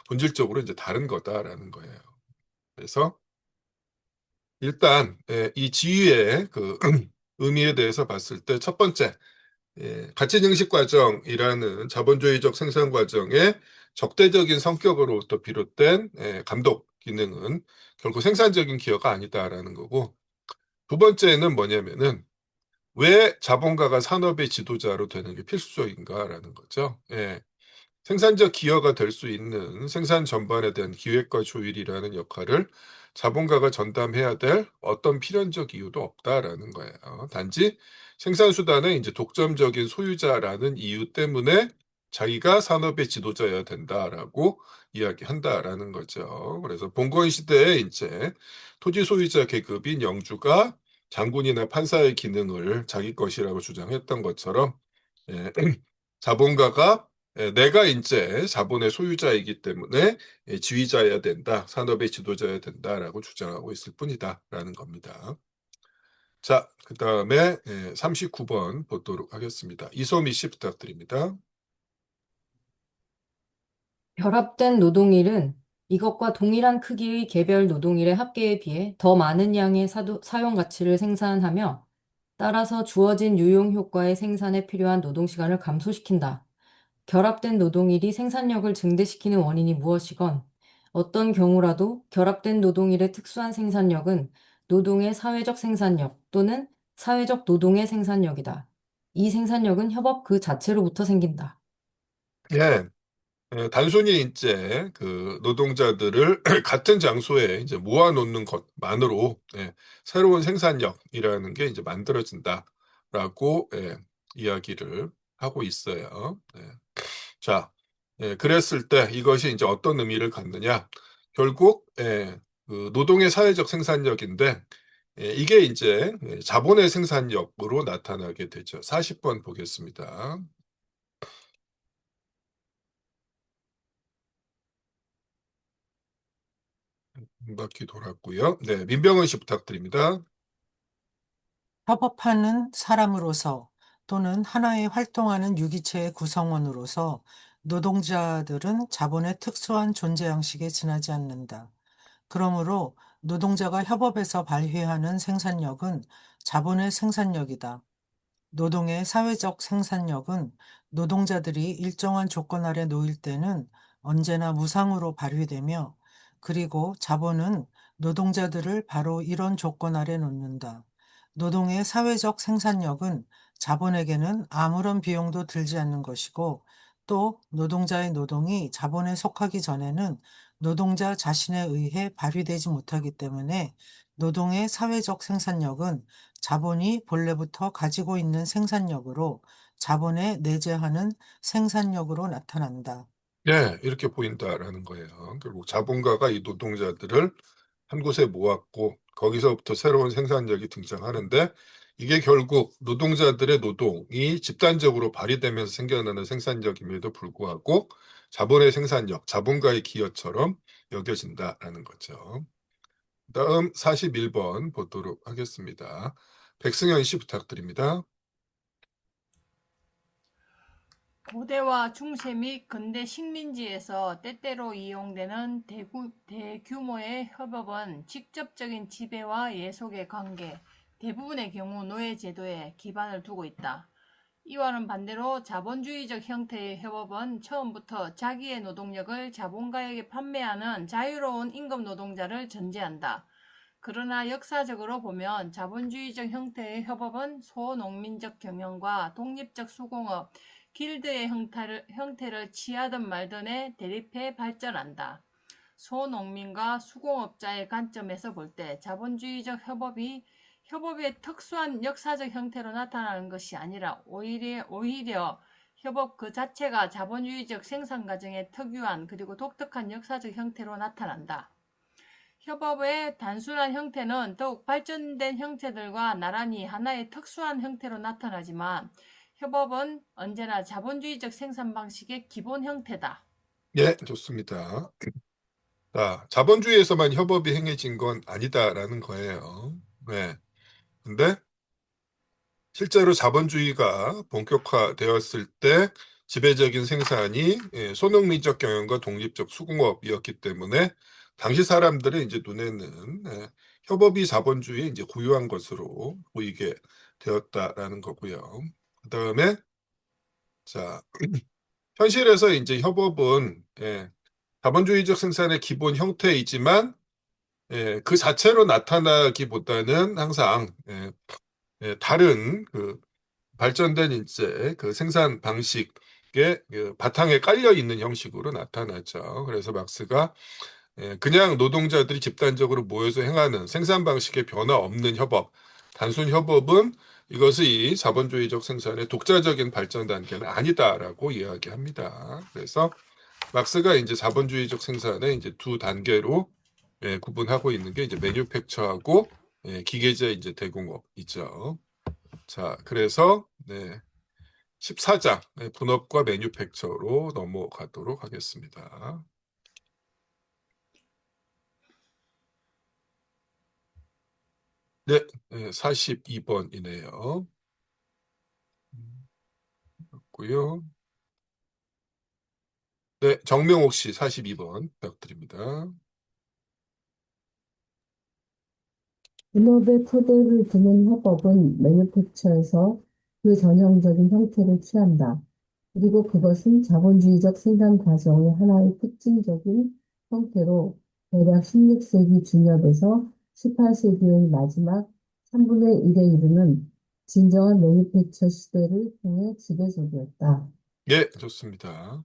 본질적으로 이제 다른 거다라는 거예요. 그래서 일단 이 지위의 의미에 대해서 봤을 때 첫 번째, 가치 증식 과정이라는 자본주의적 생산 과정의 적대적인 성격으로부터 비롯된 감독 기능은 결국 생산적인 기여가 아니다라는 거고, 두 번째는 뭐냐면은 왜 자본가가 산업의 지도자로 되는 게 필수적인가라는 거죠. 생산적 기여가 될 수 있는 생산 전반에 대한 기획과 조율이라는 역할을 자본가가 전담해야 될 어떤 필연적 이유도 없다라는 거예요. 단지 생산수단의 이제 독점적인 소유자라는 이유 때문에 자기가 산업의 지도자여야 된다라고 이야기한다라는 거죠. 그래서 봉건 시대에 이제 토지 소유자 계급인 영주가 장군이나 판사의 기능을 자기 것이라고 주장했던 것처럼 자본가가 내가 이제 자본의 소유자이기 때문에 지휘자여야 된다, 산업의 지도자여야 된다라고 주장하고 있을 뿐이다라는 겁니다. 자, 그 다음에 39번 보도록 하겠습니다. 이소미 씨 부탁드립니다. 결합된 노동일은 이것과 동일한 크기의 개별 노동일의 합계에 비해 더 많은 양의 사용 가치를 생산하며 따라서 주어진 유용 효과의 생산에 필요한 노동 시간을 감소시킨다. 결합된 노동일이 생산력을 증대시키는 원인이 무엇이건 어떤 경우라도 결합된 노동일의 특수한 생산력은 노동의 사회적 생산력 또는 사회적 노동의 생산력이다. 이 생산력은 협업 그 자체로부터 생긴다. 단순히 이제 노동자들을 같은 장소에 이제 모아놓는 것만으로 새로운 생산력이라는 게 이제 만들어진다라고 이야기를 하고 있어요. 자, 그랬을 때 이것이 이제 어떤 의미를 갖느냐? 결국 노동의 사회적 생산력인데 이게 이제 자본의 생산력으로 나타나게 되죠. 40번 보겠습니다. 한 바퀴 돌았고요. 네, 민병헌 씨 부탁드립니다. 협업하는 사람으로서 또는 하나의 활동하는 유기체의 구성원으로서 노동자들은 자본의 특수한 존재 양식에 지나지 않는다. 그러므로 노동자가 협업에서 발휘하는 생산력은 자본의 생산력이다. 노동의 사회적 생산력은 노동자들이 일정한 조건 아래 놓일 때는 언제나 무상으로 발휘되며, 그리고 자본은 노동자들을 바로 이런 조건 아래 놓는다. 노동의 사회적 생산력은 자본에게는 아무런 비용도 들지 않는 것이고, 또 노동자의 노동이 자본에 속하기 전에는 노동자 자신에 의해 발휘되지 못하기 때문에 노동의 사회적 생산력은 자본이 본래부터 가지고 있는 생산력으로 자본에 내재하는 생산력으로 나타난다. 네, 이렇게 보인다라는 거예요. 결국 자본가가 이 노동자들을 한 곳에 모았고 거기서부터 새로운 생산력이 등장하는데 이게 결국 노동자들의 노동이 집단적으로 발휘되면서 생겨나는 생산력임에도 불구하고 자본의 생산력, 자본가의 기여처럼 여겨진다라는 거죠. 다음 41번 보도록 하겠습니다. 백승현 씨 부탁드립니다. 고대와 중세 및 근대 식민지에서 때때로 이용되는 대규모의 협업은 직접적인 지배와 예속의 관계, 대부분의 경우 노예 제도에 기반을 두고 있다. 이와는 반대로 자본주의적 형태의 협업은 처음부터 자기의 노동력을 자본가에게 판매하는 자유로운 임금 노동자를 전제한다. 그러나 역사적으로 보면 자본주의적 형태의 협업은 소농민적 경영과 독립적 수공업, 길드의 형태를 취하든 말든에 대립해 발전한다. 소농민과 수공업자의 관점에서 볼 때 자본주의적 협업의 특수한 역사적 형태로 나타나는 것이 아니라 오히려 협업 그 자체가 자본주의적 생산 과정의 특유한 그리고 독특한 역사적 형태로 나타난다. 협업의 단순한 형태는 더욱 발전된 형태들과 나란히 하나의 특수한 형태로 나타나지만 협업은 언제나 자본주의적 생산 방식의 기본 형태다. 예, 좋습니다. 자, 자본주의에서만 협업이 행해진 건 아니다라는 거예요. 네. 근데 실제로 자본주의가 본격화되었을 때 지배적인 생산이 소농민적 경영과 독립적 수공업이었기 때문에 당시 사람들의 이제 눈에는 협업이 자본주의의 이제 고유한 것으로 보이게 되었다라는 거고요. 그다음에 자, 현실에서 이제 협업은 자본주의적 생산의 기본 형태이지만 그 자체로 나타나기보다는 항상 다른 그 발전된 이제 그 생산 방식의 그 바탕에 깔려 있는 형식으로 나타나죠. 그래서 막스가 그냥 노동자들이 집단적으로 모여서 행하는 생산 방식의 변화 없는 협업, 단순 협업은 이것이 자본주의적 생산의 독자적인 발전 단계는 아니다라고 이야기합니다. 그래서 막스가 이제 자본주의적 생산의 이제 두 단계로 구분하고 있는 게 이제 매뉴팩처하고 기계제 이제 대공업이죠. 자, 그래서 14장 분업과 매뉴팩처로 넘어가도록 하겠습니다. 네, 42번이네요. 고요. 네, 정명옥 씨 42번 부탁드립니다. 분업의 토대를 두는 협업은 매뉴팩처에서 그 전형적인 형태를 취한다. 그리고 그것은 자본주의적 생산 과정의 하나의 특징적인 형태로 대략 16세기 중엽에서 18세기의 마지막 3분의 1에 이르는 진정한 매뉴팩처 시대를 통해 지배적이었다. 예, 좋습니다.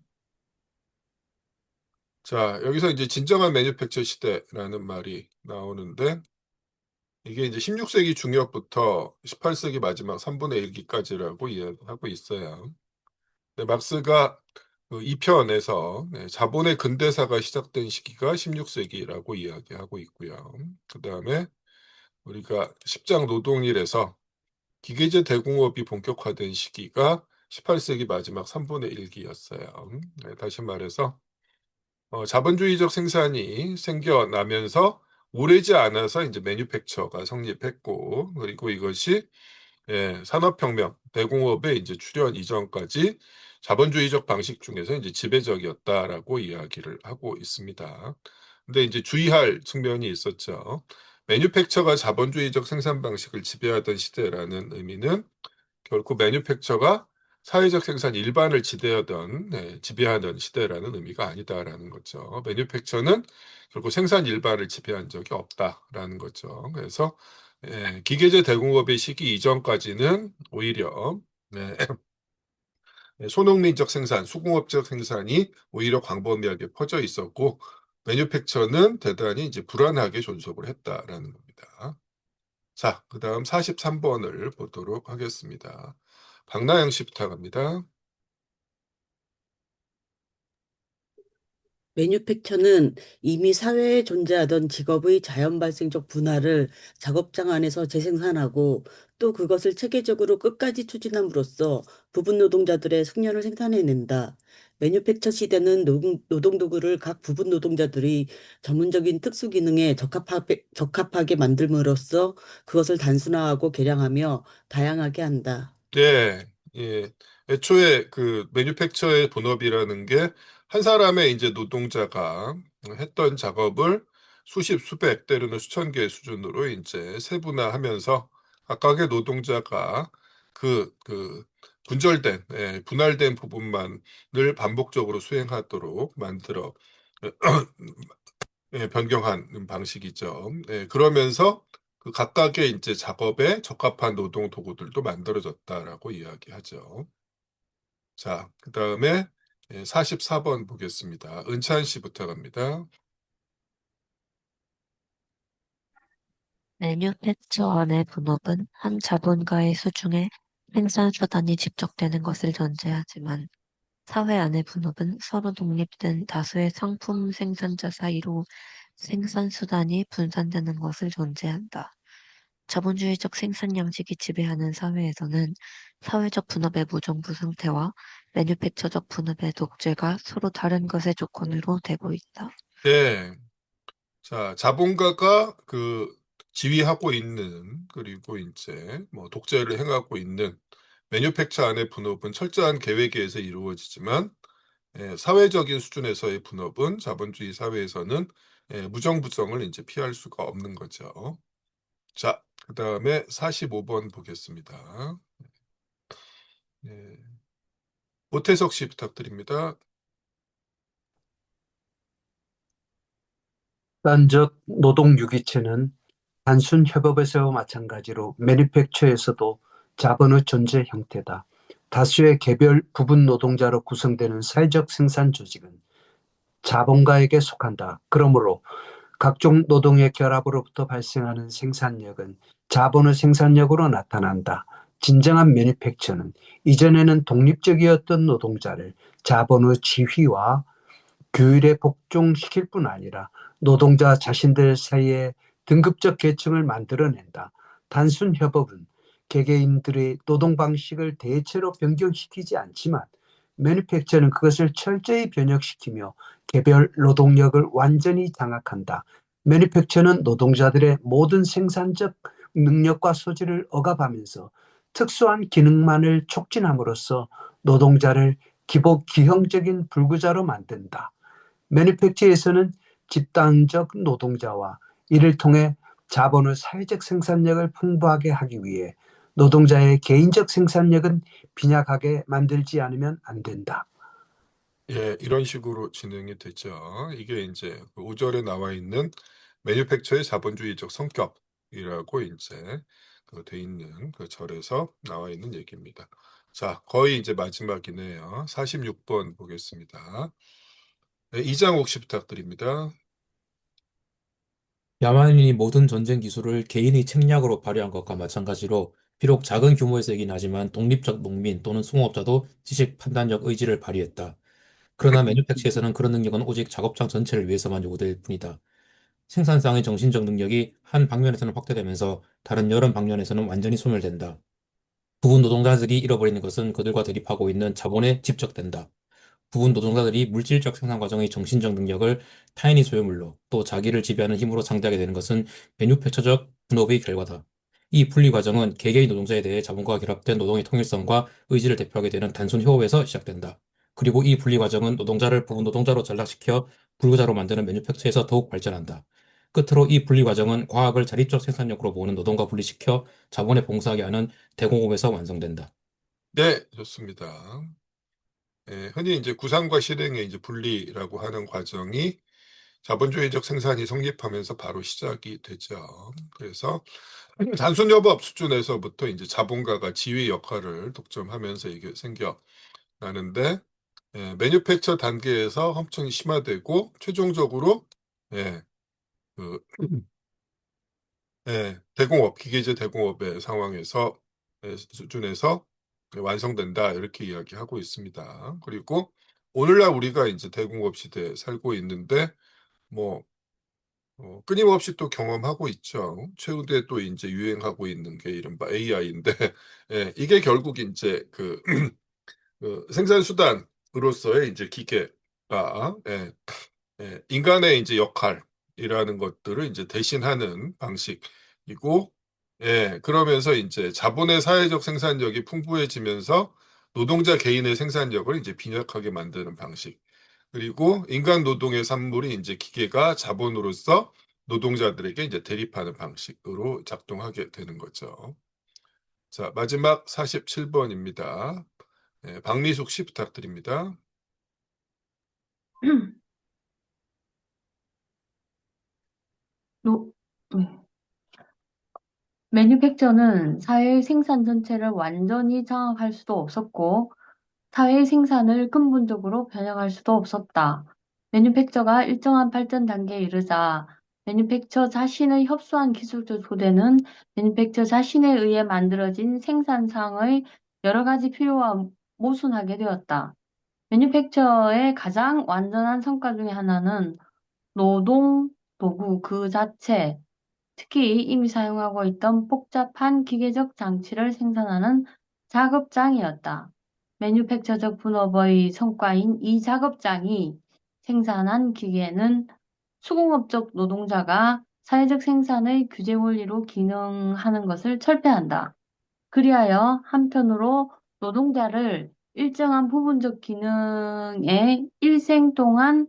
자, 여기서 이제 진정한 매뉴팩처 시대라는 말이 나오는데 이게 이제 16세기 중엽부터 18세기 마지막 3분의 1기까지라고 이야기하고 있어요. 막스가 그 2편에서 자본의 근대사가 시작된 시기가 16세기라고 이야기하고 있고요. 그 다음에 우리가 10장 노동일에서 기계제 대공업이 본격화된 시기가 18세기 마지막 3분의 1기였어요. 다시 말해서 자본주의적 생산이 생겨나면서 오래지 않아서 이제 매뉴팩처가 성립했고, 그리고 이것이 산업혁명, 대공업의 이제 출현 이전까지 자본주의적 방식 중에서 이제 지배적이었다라고 이야기를 하고 있습니다. 근데 이제 주의할 측면이 있었죠. 매뉴팩처가 자본주의적 생산 방식을 지배하던 시대라는 의미는 결코 매뉴팩처가 사회적 생산 일반을 지배하던 시대라는 의미가 아니다라는 거죠. 매뉴팩처는 결코 생산 일반을 지배한 적이 없다라는 거죠. 그래서 기계제 대공업의 시기 이전까지는 오히려 소농민적 생산, 수공업적 생산이 오히려 광범위하게 퍼져 있었고 매뉴팩처는 대단히 이제 불안하게 존속을 했다라는 겁니다. 자, 그 다음 43번을 보도록 하겠습니다. 박나영 씨 부탁합니다. 매뉴팩처는 이미 사회에 존재하던 직업의 자연 발생적 분할을 작업장 안에서 재생산하고 또 그것을 체계적으로 끝까지 추진함으로써 부분 노동자들의 숙련을 생산해낸다. 매뉴팩처 시대는 노동 도구를 각 부분 노동자들이 전문적인 특수 기능에 적합하게 만들므로써 그것을 단순화하고 개량하며 다양하게 한다. 네, 예. 애초에 그 매뉴팩처의 본업이라는 게 한 사람의 이제 노동자가 했던 작업을 수십, 수백, 때로는 수천 개의 수준으로 이제 세분화하면서 각각의 노동자가 그 분할된 부분만을 반복적으로 수행하도록 만들어 변경하는 방식이죠. 그러면서 그 각각의 이제 작업에 적합한 노동 도구들도 만들어졌다라고 이야기하죠. 자, 그 다음에 44번 보겠습니다. 은찬 씨 부탁합니다. 매뉴팩처 안의 분업은 한 자본가의 수중에 생산 수단이 집적되는 것을 전제하지만 사회 안의 분업은 서로 독립된 다수의 상품 생산자 사이로 생산 수단이 분산되는 것을 존재한다. 자본주의적 생산 양식이 지배하는 사회에서는 사회적 분업의 무정부 상태와 매뉴팩처적 분업의 독재가 서로 다른 것의 조건으로 되고 있다. 네, 자, 자본가가 지휘하고 있는, 그리고 이제 뭐 독재를 행하고 있는 매뉴팩처 안의 분업은 철저한 계획에 의해서 이루어지지만, 사회적인 수준에서의 분업은 자본주의 사회에서는 무정부정을 이제 피할 수가 없는 거죠. 자, 그 다음에 45번 보겠습니다. 오태석 씨 부탁드립니다. 집단적 노동유기체는 단순 협업에서와 마찬가지로 매니팩처에서도 자본의 존재 형태다. 다수의 개별 부분 노동자로 구성되는 사회적 생산 조직은 자본가에게 속한다. 그러므로 각종 노동의 결합으로부터 발생하는 생산력은 자본의 생산력으로 나타난다. 진정한 매니팩처는 이전에는 독립적이었던 노동자를 자본의 지휘와 규율에 복종시킬 뿐 아니라 노동자 자신들 사이에 등급적 계층을 만들어낸다. 단순 협업은 개개인들의 노동 방식을 대체로 변경시키지 않지만 매니팩처는 그것을 철저히 변혁시키며 개별 노동력을 완전히 장악한다. 매니팩처는 노동자들의 모든 생산적 능력과 소질을 억압하면서 특수한 기능만을 촉진함으로써 노동자를 기형적인 불구자로 만든다. 매니팩처에서는 집단적 노동자와 이를 통해 자본의 사회적 생산력을 풍부하게 하기 위해 노동자의 개인적 생산력은 빈약하게 만들지 않으면 안 된다. 이런 식으로 진행이 되죠. 이게 이제 5절에 나와 있는 매뉴팩처의 자본주의적 성격이라고 이제 돼 있는 그 절에서 나와 있는 얘기입니다. 자, 거의 이제 마지막이네요. 46번 보겠습니다. 이장옥 씨 부탁드립니다. 야만인이 모든 전쟁 기술을 개인의 책략으로 발휘한 것과 마찬가지로 비록 작은 규모에서이긴 하지만 독립적 농민 또는 수공업자도 지식, 판단력, 의지를 발휘했다. 그러나 매뉴팩처에서는 그런 능력은 오직 작업장 전체를 위해서만 요구될 뿐이다. 생산상의 정신적 능력이 한 방면에서는 확대되면서 다른 여러 방면에서는 완전히 소멸된다. 부분 노동자들이 잃어버리는 것은 그들과 대립하고 있는 자본에 집적된다. 부분 노동자들이 물질적 생산 과정의 정신적 능력을 타인의 소유물로 또 자기를 지배하는 힘으로 상대하게 되는 것은 매뉴팩처적 분업의 결과다. 이 분리 과정은 개개인 노동자에 대해 자본과 결합된 노동의 통일성과 의지를 대표하게 되는 단순 협업에서 시작된다. 그리고 이 분리 과정은 노동자를 부분 노동자로 전락시켜 불구자로 만드는 매뉴팩처에서 더욱 발전한다. 끝으로 이 분리 과정은 과학을 자립적 생산력으로 모으는 노동과 분리시켜 자본에 봉사하게 하는 대공업에서 완성된다. 네, 좋습니다. 흔히 이제 구상과 실행의 이제 분리라고 하는 과정이 자본주의적 생산이 성립하면서 바로 시작이 되죠. 그래서 단순 협업 수준에서부터 이제 자본가가 지휘 역할을 독점하면서 이게 생겨나는데, 매뉴팩처 단계에서 엄청 심화되고 최종적으로 그 대공업, 기계제 대공업의 상황에서 수준에서 완성된다 이렇게 이야기하고 있습니다. 그리고 오늘날 우리가 이제 대공업 시대에 살고 있는데 뭐 끊임없이 또 경험하고 있죠. 최근에 또 이제 유행하고 있는 게 이른바 AI인데 이게 결국 이제 그 생산 수단으로서의 이제 기계가 인간의 이제 역할이라는 것들을 이제 대신하는 방식이고, 그러면서 이제 자본의 사회적 생산력이 풍부해지면서 노동자 개인의 생산력을 이제 빈약하게 만드는 방식. 그리고 인간 노동의 산물이 이제 기계가 자본으로서 노동자들에게 이제 대립하는 방식으로 작동하게 되는 거죠. 자, 마지막 47번입니다. 박미숙 씨 부탁드립니다. 매뉴팩처는 사회의 생산 전체를 완전히 장악할 수도 없었고, 사회의 생산을 근본적으로 변형할 수도 없었다. 매뉴팩처가 일정한 발전 단계에 이르자 매뉴팩처 자신의 협소한 기술적 토대는 매뉴팩처 자신에 의해 만들어진 생산상의 여러 가지 필요와 모순하게 되었다. 매뉴팩처의 가장 완전한 성과 중에 하나는 노동 도구 그 자체, 특히 이미 사용하고 있던 복잡한 기계적 장치를 생산하는 작업장이었다. 매뉴팩처적 분업의 성과인 이 작업장이 생산한 기계는 수공업적 노동자가 사회적 생산의 규제 원리로 기능하는 것을 철폐한다. 그리하여 한편으로 노동자를 일정한 부분적 기능에 일생 동안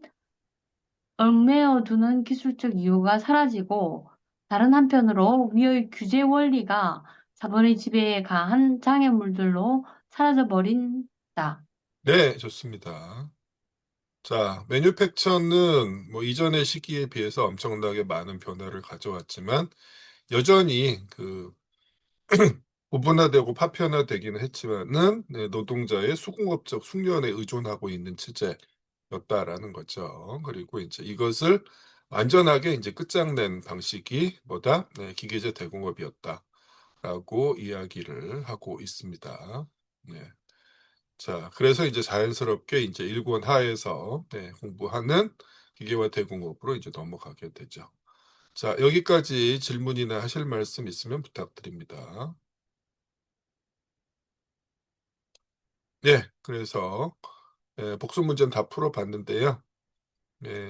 얽매여 두는 기술적 이유가 사라지고 다른 한편으로 위의 규제 원리가 자본의 지배에 가한 장애물들로 사라져 버린다. 네, 좋습니다. 자, 매뉴팩처는 뭐 이전의 시기에 비해서 엄청나게 많은 변화를 가져왔지만 여전히 그 보분화되고 파편화되기는 했지만은 노동자의 수공업적 숙련에 의존하고 있는 체제였다라는 거죠. 그리고 이제 이것을 완전하게 이제 끝장낸 방식이 뭐다? 기계제 대공업이었다라고 이야기를 하고 있습니다. 네. 자, 그래서 이제 자연스럽게 이제 일본 하에서 공부하는 기계화 대공업으로 이제 넘어가게 되죠. 자, 여기까지 질문이나 하실 말씀 있으면 부탁드립니다. 네, 그래서 복습 문제는 다 풀어봤는데요.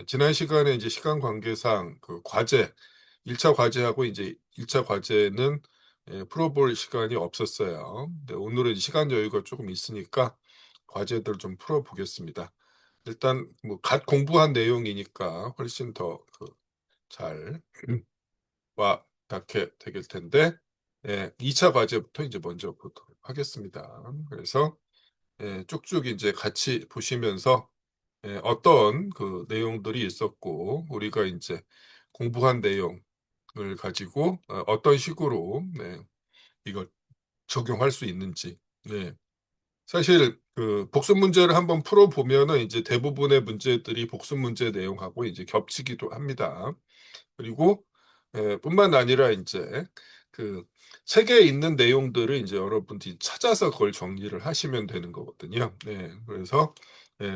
지난 시간에 이제 시간 관계상 그 과제, 1차 과제하고 이제 1차 과제는 풀어볼 시간이 없었어요. 근데 오늘은 시간 여유가 조금 있으니까 과제들 좀 풀어보겠습니다. 일단 뭐 갓 공부한 내용이니까 훨씬 더 잘 와닿게 되길 텐데 2차 과제부터 이제 먼저 보도록 하겠습니다. 그래서 쭉쭉 이제 같이 보시면서 어떤 그 내용들이 있었고 우리가 이제 공부한 내용을 가지고 어떤 식으로 이걸 적용할 수 있는지. 사실 그 복습 문제를 한번 풀어보면은 이제 대부분의 문제들이 복습 문제 내용하고 이제 겹치기도 합니다. 그리고 뿐만 아니라 이제 그 책에 있는 내용들을 이제 여러분들이 찾아서 그걸 정리를 하시면 되는 거거든요. 그래서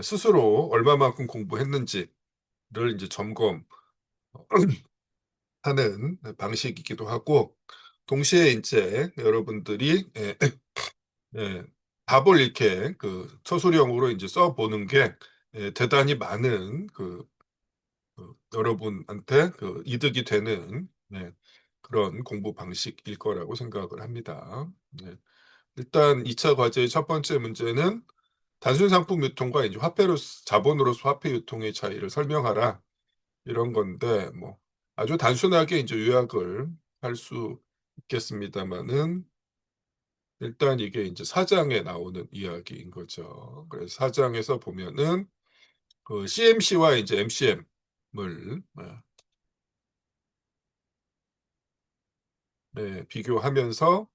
스스로 얼마만큼 공부했는지를 이제 점검하는 방식이기도 하고 동시에 이제 여러분들이 답을 이렇게 그 서술형으로 이제 써보는 게 대단히 많은 여러분한테 그 이득이 되는 그런 공부 방식일 거라고 생각을 합니다. 일단 2차 과제의 첫 번째 문제는 단순 상품 유통과 이제 자본으로서 화폐 유통의 차이를 설명하라 이런 건데 뭐 아주 단순하게 이제 요약을 할 수 있겠습니다만은 일단 이게 이제 4장에 나오는 이야기인 거죠. 그래서 4장에서 보면은 그 CMC와 이제 MCM을 비교하면서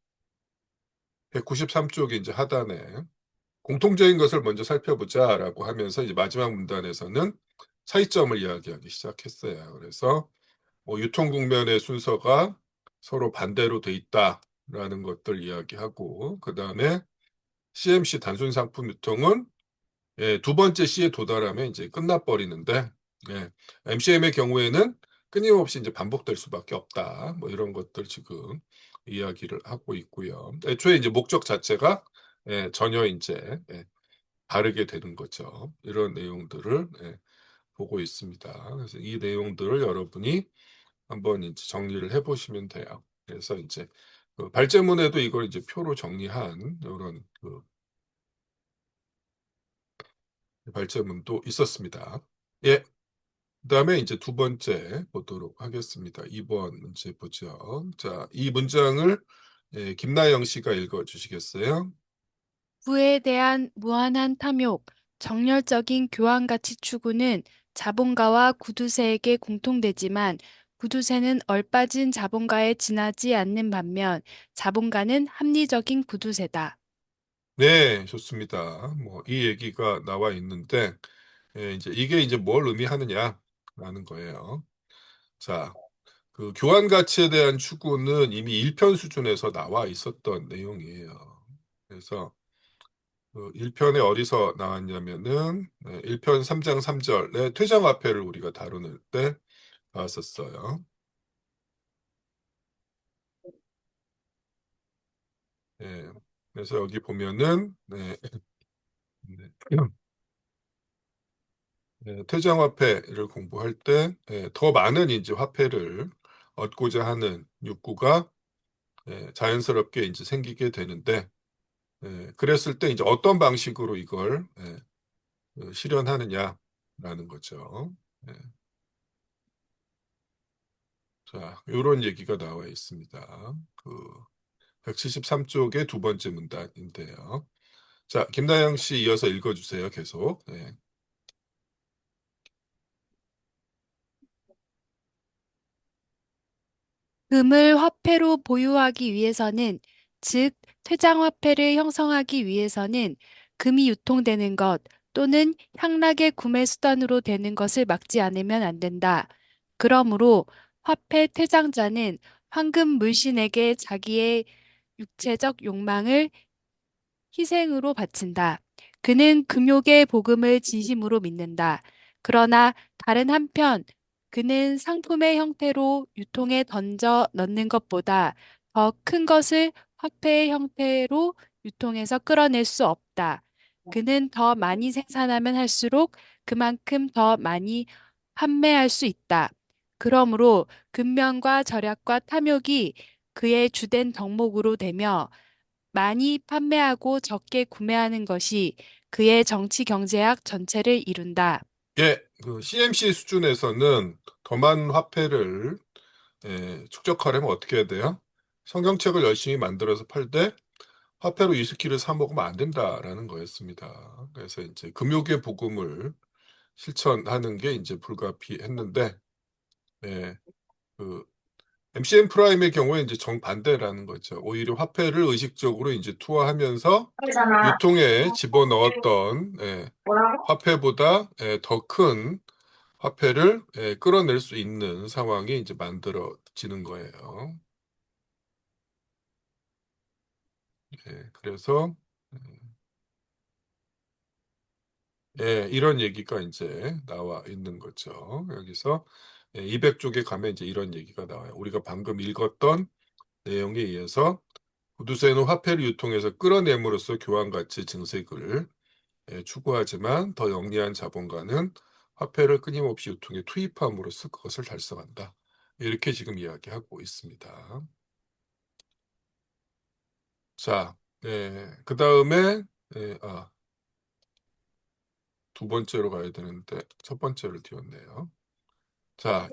193쪽 이제 하단에 공통적인 것을 먼저 살펴보자라고 하면서 이제 마지막 문단에서는 차이점을 이야기하기 시작했어요. 그래서 뭐 유통 국면의 순서가 서로 반대로 돼 있다라는 것들 이야기하고 그 다음에 CMC 단순 상품 유통은 두 번째 C에 도달하면 이제 끝나버리는데 MCM의 경우에는 끊임없이 이제 반복될 수밖에 없다. 뭐 이런 것들 지금 이야기를 하고 있고요. 애초에 이제 목적 자체가 전혀 이제 다르게 되는 거죠. 이런 내용들을 보고 있습니다. 그래서 이 내용들을 여러분이 한번 이제 정리를 해보시면 돼요. 그래서 이제 그 발제문에도 이걸 이제 표로 정리한 이런 그 발제문도 있었습니다. 예. 그다음에 이제 두 번째 보도록 하겠습니다. 2번 문제 보죠. 자, 이 문장을 김나영 씨가 읽어 주시겠어요? 부에 대한 무한한 탐욕, 정열적인 교환 가치 추구는 자본가와 구두쇠에게 공통되지만 구두쇠는 얼빠진 자본가에 지나지 않는 반면 자본가는 합리적인 구두쇠다. 네, 좋습니다. 뭐 이 얘기가 나와 있는데 이제 이게 이제 뭘 의미하느냐라는 거예요. 자, 그 교환 가치에 대한 추구는 이미 1편 수준에서 나와 있었던 내용이에요. 그래서 그 1편에 어디서 나왔냐면은 1편 3장 3절에 퇴장화폐를 우리가 다루는 때 나왔었어요. 그래서 여기 보면은 네. 퇴장화폐를 공부할 때 더 많은 이제 화폐를 얻고자 하는 욕구가 자연스럽게 이제 생기게 되는데, 그랬을 때 이제 어떤 방식으로 이걸 실현하느냐라는 거죠. 자, 요런 얘기가 나와 있습니다. 그 173쪽의 두 번째 문단인데요. 자, 김나영 씨 이어서 읽어주세요. 계속. 금을 화폐로 보유하기 위해서는, 즉 퇴장화폐를 형성하기 위해서는 금이 유통되는 것 또는 향락의 구매 수단으로 되는 것을 막지 않으면 안 된다. 그러므로 화폐 퇴장자는 황금 물신에게 자기의 육체적 욕망을 희생으로 바친다. 그는 금욕의 복음을 진심으로 믿는다. 그러나 다른 한편 그는 상품의 형태로 유통에 던져 넣는 것보다 더 큰 것을 화폐의 형태로 유통해서 끌어낼 수 없다. 그는 더 많이 생산하면 할수록 그만큼 더 많이 판매할 수 있다. 그러므로 근면과 절약과 탐욕이 그의 주된 덕목으로 되며 많이 판매하고 적게 구매하는 것이 그의 정치 경제학 전체를 이룬다. 그 CMC 수준에서는 더 많은 화폐를 축적하려면 어떻게 해야 돼요? 성경책을 열심히 만들어서 팔 때 화폐로 위스키를 사 먹으면 안 된다라는 거였습니다. 그래서 이제 금욕의 복음을 실천하는 게 이제 불가피했는데, 그 MCN 프라임의 경우에 이제 정반대라는 거죠. 오히려 화폐를 의식적으로 이제 투하하면서 유통에 집어넣었던 화폐보다 더 큰 화폐를 끌어낼 수 있는 상황이 이제 만들어지는 거예요. 그래서 이런 얘기가 이제 나와 있는 거죠. 여기서 200쪽에 가면 이제 이런 얘기가 나와요. 우리가 방금 읽었던 내용에 의해서 구두쇠는 화폐를 유통해서 끌어냄으로써 교환가치 증색을 추구하지만 더 영리한 자본가는 화폐를 끊임없이 유통에 투입함으로써 그것을 달성한다. 이렇게 지금 이야기하고 있습니다. 자, 그 다음에 두 번째로 가야 되는데 첫 번째를 띄웠네요. 자,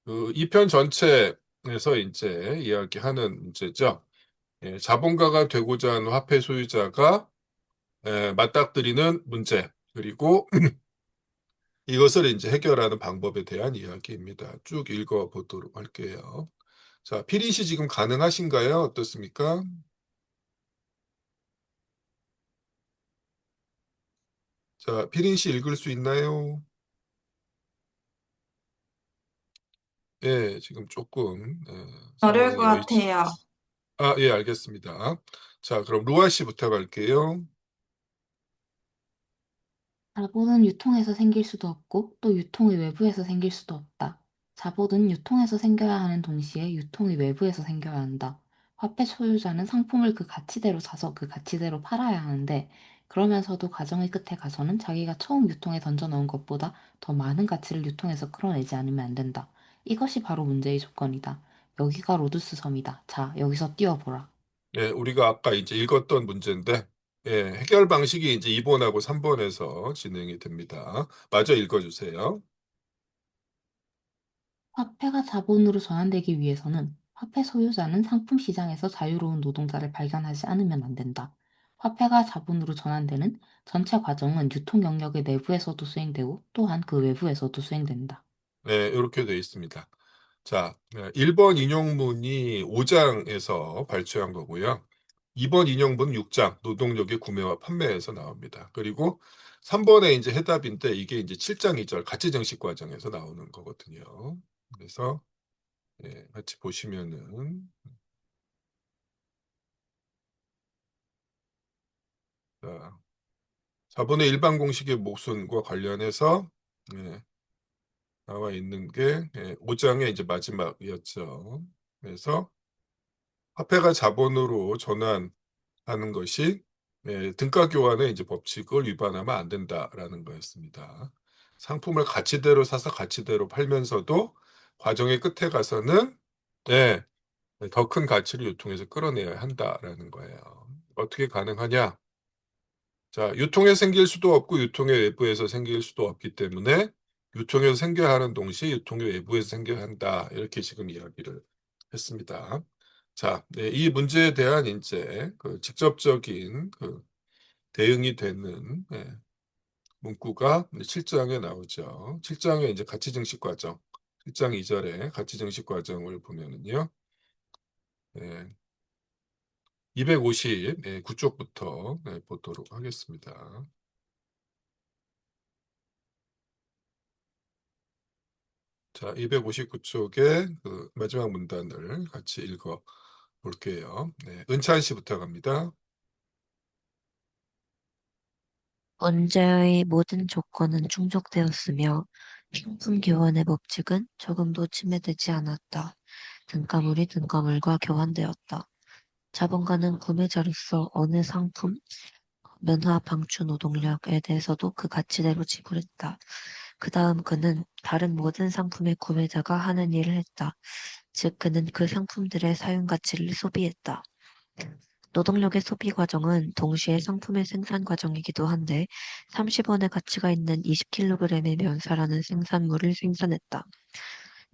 그 2편 전체에서 이제 이야기하는 문제죠. 자본가가 되고자 하는 화폐 소유자가 맞닥뜨리는 문제, 그리고 이것을 이제 해결하는 방법에 대한 이야기입니다. 쭉 읽어보도록 할게요. 자, 피린 씨 지금 가능하신가요? 어떻습니까? 자, 피린 씨 읽을 수 있나요? 지금 조금 어려울 것 상황이 여의치. 같아요. 예, 알겠습니다. 자, 그럼 루아 씨 부탁할게요. 자본은 유통해서 생길 수도 없고 또 유통의 외부에서 생길 수도 없다. 자본은 유통해서 생겨야 하는 동시에 유통의 외부에서 생겨야 한다. 화폐 소유자는 상품을 그 가치대로 사서 그 가치대로 팔아야 하는데 그러면서도 과정의 끝에 가서는 자기가 처음 유통에 던져 넣은 것보다 더 많은 가치를 유통해서 끌어내지 않으면 안 된다. 이것이 바로 문제의 조건이다. 여기가 로드스 섬이다. 자, 여기서 띄워보라. 우리가 아까 이제 읽었던 문제인데, 해결 방식이 이제 2번하고 3번에서 진행이 됩니다. 마저 읽어주세요. 화폐가 자본으로 전환되기 위해서는 화폐 소유자는 상품 시장에서 자유로운 노동자를 발견하지 않으면 안 된다. 화폐가 자본으로 전환되는 전체 과정은 유통 영역의 내부에서도 수행되고 또한 그 외부에서도 수행된다. 이렇게 되어 있습니다. 자, 1번 인용문이 5장에서 발췌한 거고요. 2번 인용문 6장, 노동력의 구매와 판매에서 나옵니다. 그리고 3번에 이제 해답인데 이게 이제 7장 2절 가치증식 과정에서 나오는 거거든요. 그래서 같이 보시면은 자, 자본의 일반 공식의 모순과 관련해서 나와 있는 게 5장의 이제 마지막이었죠. 그래서 화폐가 자본으로 전환하는 것이 등가 교환의 이제 법칙을 위반하면 안 된다라는 거였습니다. 상품을 가치대로 사서 가치대로 팔면서도 과정의 끝에 가서는 네, 더 큰 가치를 유통에서 끌어내야 한다라는 거예요. 어떻게 가능하냐? 자, 유통에 생길 수도 없고 유통의 외부에서 생길 수도 없기 때문에 유통에서 생겨야 하는 동시에 유통의 외부에서 생겨야 한다. 이렇게 지금 이야기를 했습니다. 자, 네, 이 문제에 대한 이제 그 직접적인 그 대응이 되는 문구가 7장에 나오죠. 7장에 이제 가치 증식 과정, 7장 2절에 가치 증식 과정을 보면은요. 259쪽부터 보도록 하겠습니다. 자, 259쪽의 그 마지막 문단을 같이 읽어 볼게요. 은찬 씨부터 갑니다. 언제의 모든 조건은 충족되었으며 상품 교환의 법칙은 조금도 침해되지 않았다. 등가물이 등가물과 교환되었다. 자본가는 구매자로서 어느 상품, 면화, 방출, 노동력에 대해서도 그 가치대로 지불했다. 그 다음 그는 다른 모든 상품의 구매자가 하는 일을 했다. 즉 그는 그 상품들의 사용 가치를 소비했다. 노동력의 소비 과정은 동시에 상품의 생산 과정이기도 한데 30원의 가치가 있는 20kg의 면사라는 생산물을 생산했다.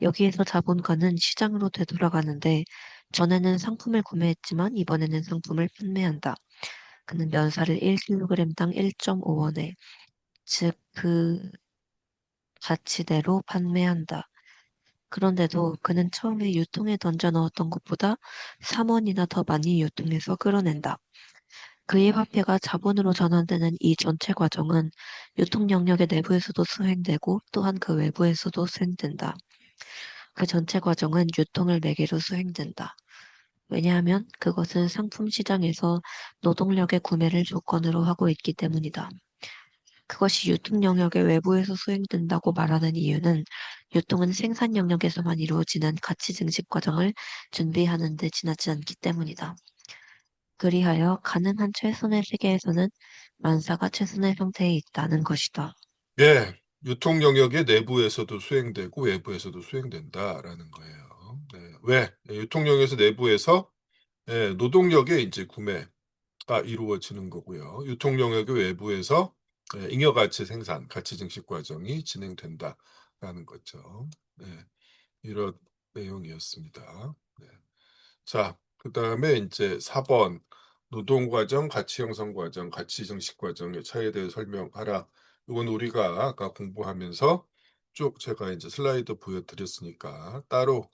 여기에서 자본가는 시장으로 되돌아가는데 전에는 상품을 구매했지만 이번에는 상품을 판매한다. 그는 면사를 1kg당 1.5원에 즉 그 가치대로 판매한다. 그런데도 그는 처음에 유통에 던져 넣었던 것보다 3원이나 더 많이 유통해서 끌어낸다. 그의 화폐가 자본으로 전환되는 이 전체 과정은 유통 영역의 내부에서도 수행되고 또한 그 외부에서도 수행된다. 그 전체 과정은 유통을 매개로 수행된다. 왜냐하면 그것은 상품 시장에서 노동력의 구매를 조건으로 하고 있기 때문이다. 그것이 유통 영역의 외부에서 수행된다고 말하는 이유는 유통은 생산 영역에서만 이루어지는 가치 증식 과정을 준비하는 데 지나지 않기 때문이다. 그리하여 가능한 최선의 세계에서는 만사가 최선의 형태에 있다는 것이다. 예, 유통 영역의 내부에서도 수행되고 외부에서도 수행된다라는 거예요. 왜? 유통 영역에서 내부에서 노동력의 이제 구매가 이루어지는 거고요. 유통 영역의 외부에서 잉여 가치 생산, 가치 증식 과정이 진행된다라는 거죠. 이런 내용이었습니다. 자, 그 다음에 이제 4번 노동 과정, 가치 형성 과정, 가치 증식 과정의 차이에 대해 설명하라. 이건 우리가 아까 공부하면서 쭉 제가 이제 슬라이드 보여드렸으니까 따로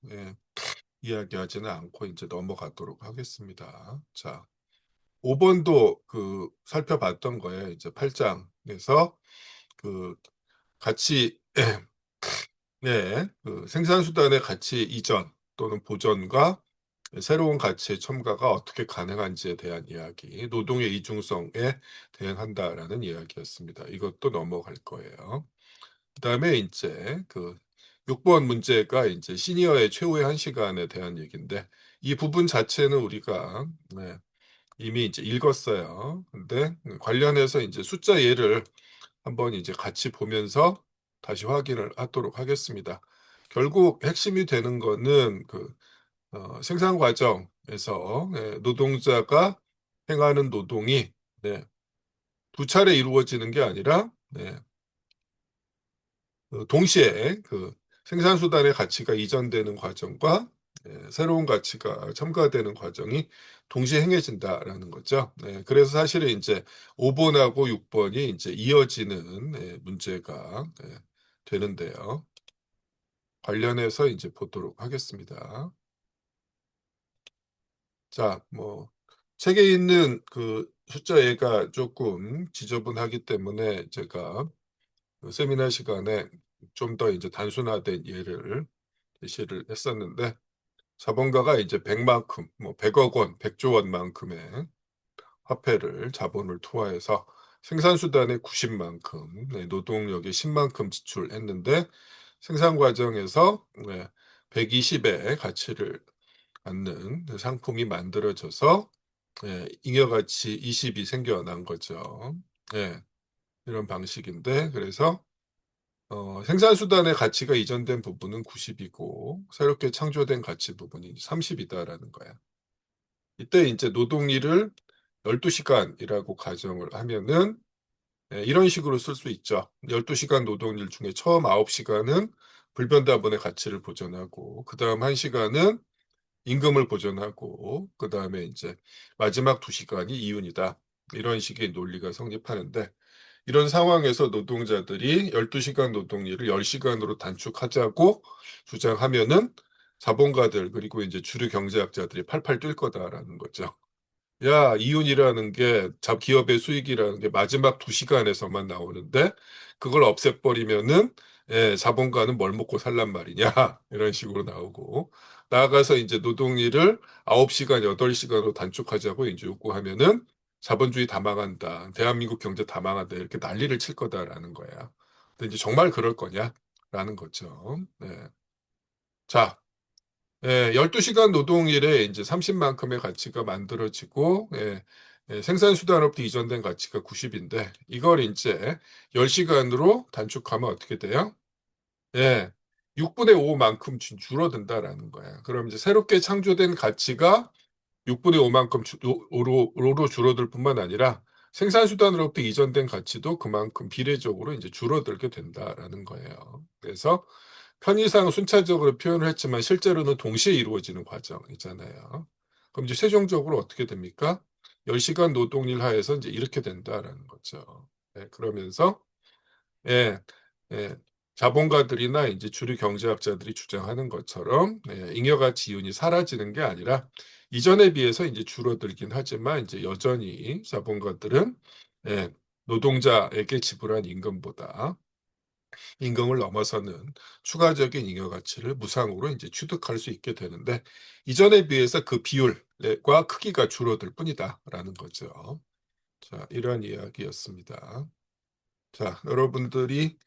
이야기하지는 않고 이제 넘어가도록 하겠습니다. 자, 5번도 그 살펴봤던 거예요. 이제 8장에서 그 가치 그 생산수단의 가치 이전 또는 보전과 새로운 가치의 첨가가 어떻게 가능한지에 대한 이야기, 노동의 이중성에 대응한다라는 이야기였습니다. 이것도 넘어갈 거예요. 그다음에 이제 그 6번 문제가 이제 시니어의 최후의 1시간에 대한 얘기인데 이 부분 자체는 우리가 이미 이제 읽었어요. 근데 관련해서 이제 숫자 예를 한번 이제 같이 보면서 다시 확인을 하도록 하겠습니다. 결국 핵심이 되는 거는 그 생산 과정에서 노동자가 행하는 노동이 두 차례 이루어지는 게 아니라 동시에 그 생산수단의 가치가 이전되는 과정과 새로운 가치가 첨가되는 과정이 동시에 행해진다라는 거죠. 그래서 사실은 이제 5번하고 6번이 이제 이어지는 문제가 되는데요. 관련해서 이제 보도록 하겠습니다. 자, 뭐 책에 있는 그 숫자 예가 조금 지저분하기 때문에 제가 그 세미나 시간에 좀 더 이제 단순화된 예를 제시를 했었는데 자본가가 이제 100만큼, 뭐 100억 원, 100조 원만큼의 화폐를 자본을 투하해서 생산수단의 90만큼, 노동력의 10만큼 지출했는데 생산 과정에서 120의 가치를 갖는 상품이 만들어져서 잉여가치 20이 생겨난 거죠. 이런 방식인데 그래서 생산수단의 가치가 이전된 부분은 90이고 새롭게 창조된 가치 부분이 30이다라는 거야. 이때 이제 노동일을 12시간이라고 가정을 하면은 이런 식으로 쓸 수 있죠. 12시간 노동일 중에 처음 9시간은 불변다분의 가치를 보존하고 그 다음 1시간은 임금을 보존하고 그 다음에 이제 마지막 2시간이 이윤이다. 이런 식의 논리가 성립하는데 이런 상황에서 노동자들이 12시간 노동일을 10시간으로 단축하자고 주장하면은 자본가들 그리고 이제 주류 경제학자들이 팔팔 뛸 거다라는 거죠. 야, 이윤이라는 게 기업의 수익이라는 게 마지막 2시간에서만 나오는데 그걸 없애버리면은 자본가는 뭘 먹고 살란 말이냐 이런 식으로 나오고 나아가서 이제 노동일을 9시간, 8시간으로 단축하자고 이제 요구하면은 자본주의 다 망한다. 대한민국 경제 다 망한다. 이렇게 난리를 칠 거다라는 거야. 근데 이제 정말 그럴 거냐라는 거죠. 네. 자, 12시간 노동일에 이제 30만큼의 가치가 만들어지고, 생산수단으로부터 이전된 가치가 90인데, 이걸 이제 10시간으로 단축하면 어떻게 돼요? 6분의 5만큼 줄어든다라는 거야. 그럼 이제 새롭게 창조된 가치가 6분의 5만큼 로 줄어들 뿐만 아니라 생산수단으로부터 이전된 가치도 그만큼 비례적으로 이제 줄어들게 된다라는 거예요. 그래서 편의상 순차적으로 표현을 했지만 실제로는 동시에 이루어지는 과정이잖아요. 그럼 이제 최종적으로 어떻게 됩니까? 10시간 노동일 하에서 이제 이렇게 된다라는 거죠. 그러면서 예, 예, 자본가들이나 이제 주류 경제학자들이 주장하는 것처럼 잉여가 지윤이 사라지는 게 아니라 이전에 비해서 이제 줄어들긴 하지만 이제 여전히 자본가들은 노동자에게 지불한 임금보다 임금을 넘어서는 추가적인 잉여 가치를 무상으로 이제 취득할 수 있게 되는데 이전에 비해서 그 비율과 크기가 줄어들 뿐이다라는 거죠. 자, 이런 이야기였습니다. 자, 여러분들이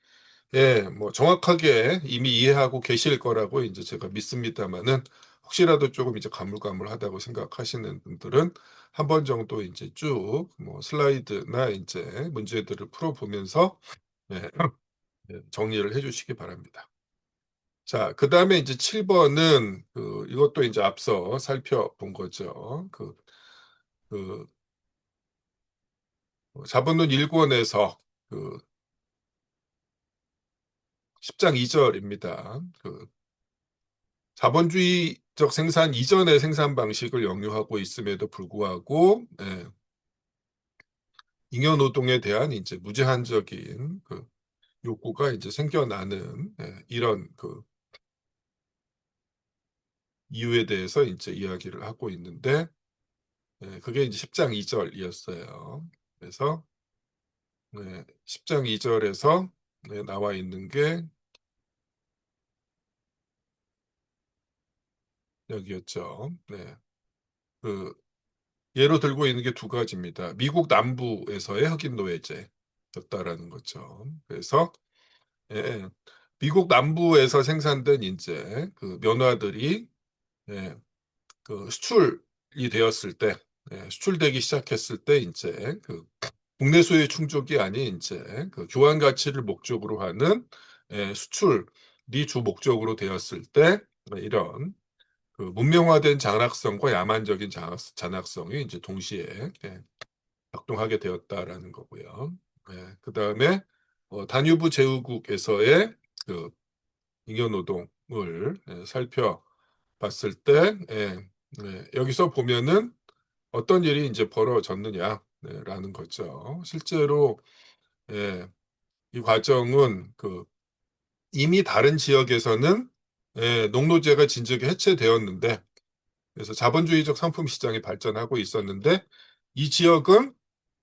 뭐 정확하게 이미 이해하고 계실 거라고 이제 제가 믿습니다만은 혹시라도 조금 이제 가물가물하다고 생각하시는 분들은 한 번 정도 이제 쭉 뭐 슬라이드나 이제 문제들을 풀어보면서 정리를 해주시기 바랍니다. 자, 그 다음에 이제 7번은 이것도 이제 앞서 살펴본 거죠. 자본론 1권에서 10장 2절입니다. 자본주의적 생산 이전의 생산 방식을 영유하고 있음에도 불구하고 잉여 노동에 대한 이제 무제한적인 욕구가 이제 생겨나는 이런 이유에 대해서 이제 이야기를 하고 있는데 그게 이제 10장 2절이었어요. 그래서 10장 2절에서 나와 있는 게 여기였죠. 예로 들고 있는 게 두 가지입니다. 미국 남부에서의 흑인 노예제였다라는 거죠. 그래서 미국 남부에서 생산된 이제 면화들이 수출이 되었을 때, 수출되기 시작했을 때 이제 국내 소유 충족이 아닌 이제 교환 가치를 목적으로 하는 수출이 주 목적으로 되었을 때 이런 문명화된 장악성과 야만적인 잔악성이 이제 동시에 작동하게 되었다라는 거고요. 그 다음에 다뉴브 제후국에서의 잉여 노동을 살펴봤을 때 여기서 보면은 어떤 일이 이제 벌어졌느냐라는 거죠. 실제로 이 과정은 이미 다른 지역에서는 농노제가 진즉에 해체되었는데 그래서 자본주의적 상품 시장이 발전하고 있었는데 이 지역은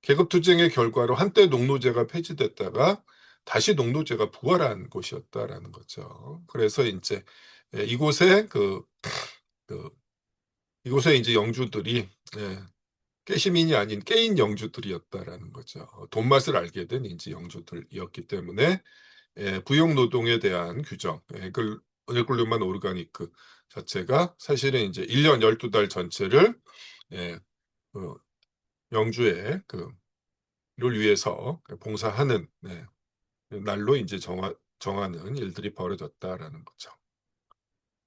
계급투쟁의 결과로 한때 농노제가 폐지됐다가 다시 농노제가 부활한 곳이었다라는 거죠. 그래서 이제 이곳에 이곳에 이제 영주들이 깨시민이 아닌 깨인 영주들이었다라는 거죠. 돈맛을 알게 된 이제 영주들이었기 때문에 부용 노동에 대한 규정, 에글루만 오르가니크 자체가 사실은 이제 1년 12달 전체를 영주의 를 위해서 봉사하는 날로 이제 정하는 일들이 벌어졌다라는 거죠.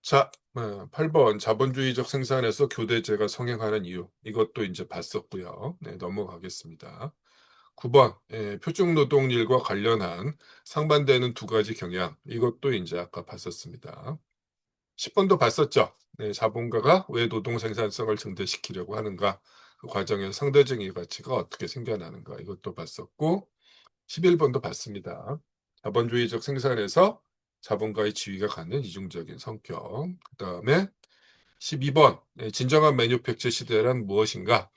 자, 8번 자본주의적 생산에서 교대제가 성행하는 이유. 이것도 이제 봤었고요. 네, 넘어가겠습니다. 9번 표준노동일과 관련한 상반되는 두 가지 경향. 이것도 이제 아까 봤었습니다. 10번도 봤었죠. 네, 자본가가 왜 노동 생산성을 증대시키려고 하는가. 그 과정에서 상대적 이가치가 어떻게 생겨나는가. 이것도 봤었고 11번도 봤습니다. 자본주의적 생산에서 자본가의 지위가 갖는 이중적인 성격. 그 다음에 12번 진정한 매뉴팩처 시대란 무엇인가.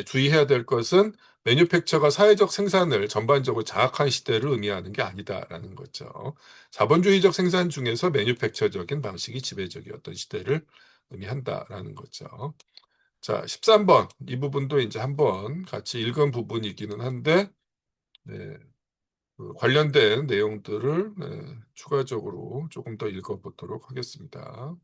주의해야 될 것은 매뉴팩처가 사회적 생산을 전반적으로 장악한 시대를 의미하는 게 아니다라는 거죠. 자본주의적 생산 중에서 매뉴팩처적인 방식이 지배적이었던 시대를 의미한다라는 거죠. 자, 13번 이 부분도 이제 한번 같이 읽은 부분이기는 한데 네, 그 관련된 내용들을 추가적으로 조금 더 읽어보도록 하겠습니다.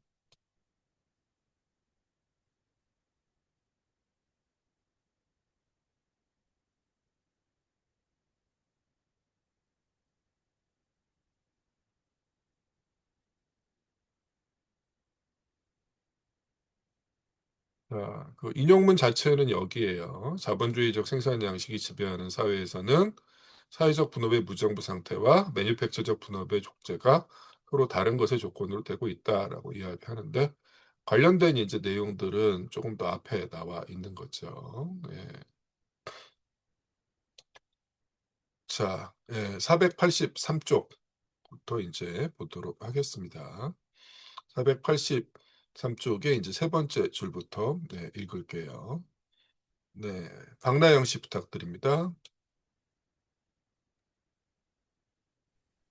자, 그 인용문 자체는 여기에요. 자본주의적 생산 양식이 지배하는 사회에서는 사회적 분업의 무정부 상태와 매뉴팩처적 분업의 족제가 서로 다른 것의 조건으로 되고 있다라고 이야기하는데 관련된 이제 내용들은 조금 더 앞에 나와 있는 거죠. 네. 자, 483쪽부터 이제 보도록 하겠습니다. 483쪽에 이제 세 번째 줄부터 읽을게요. 네, 박나영 씨 부탁드립니다.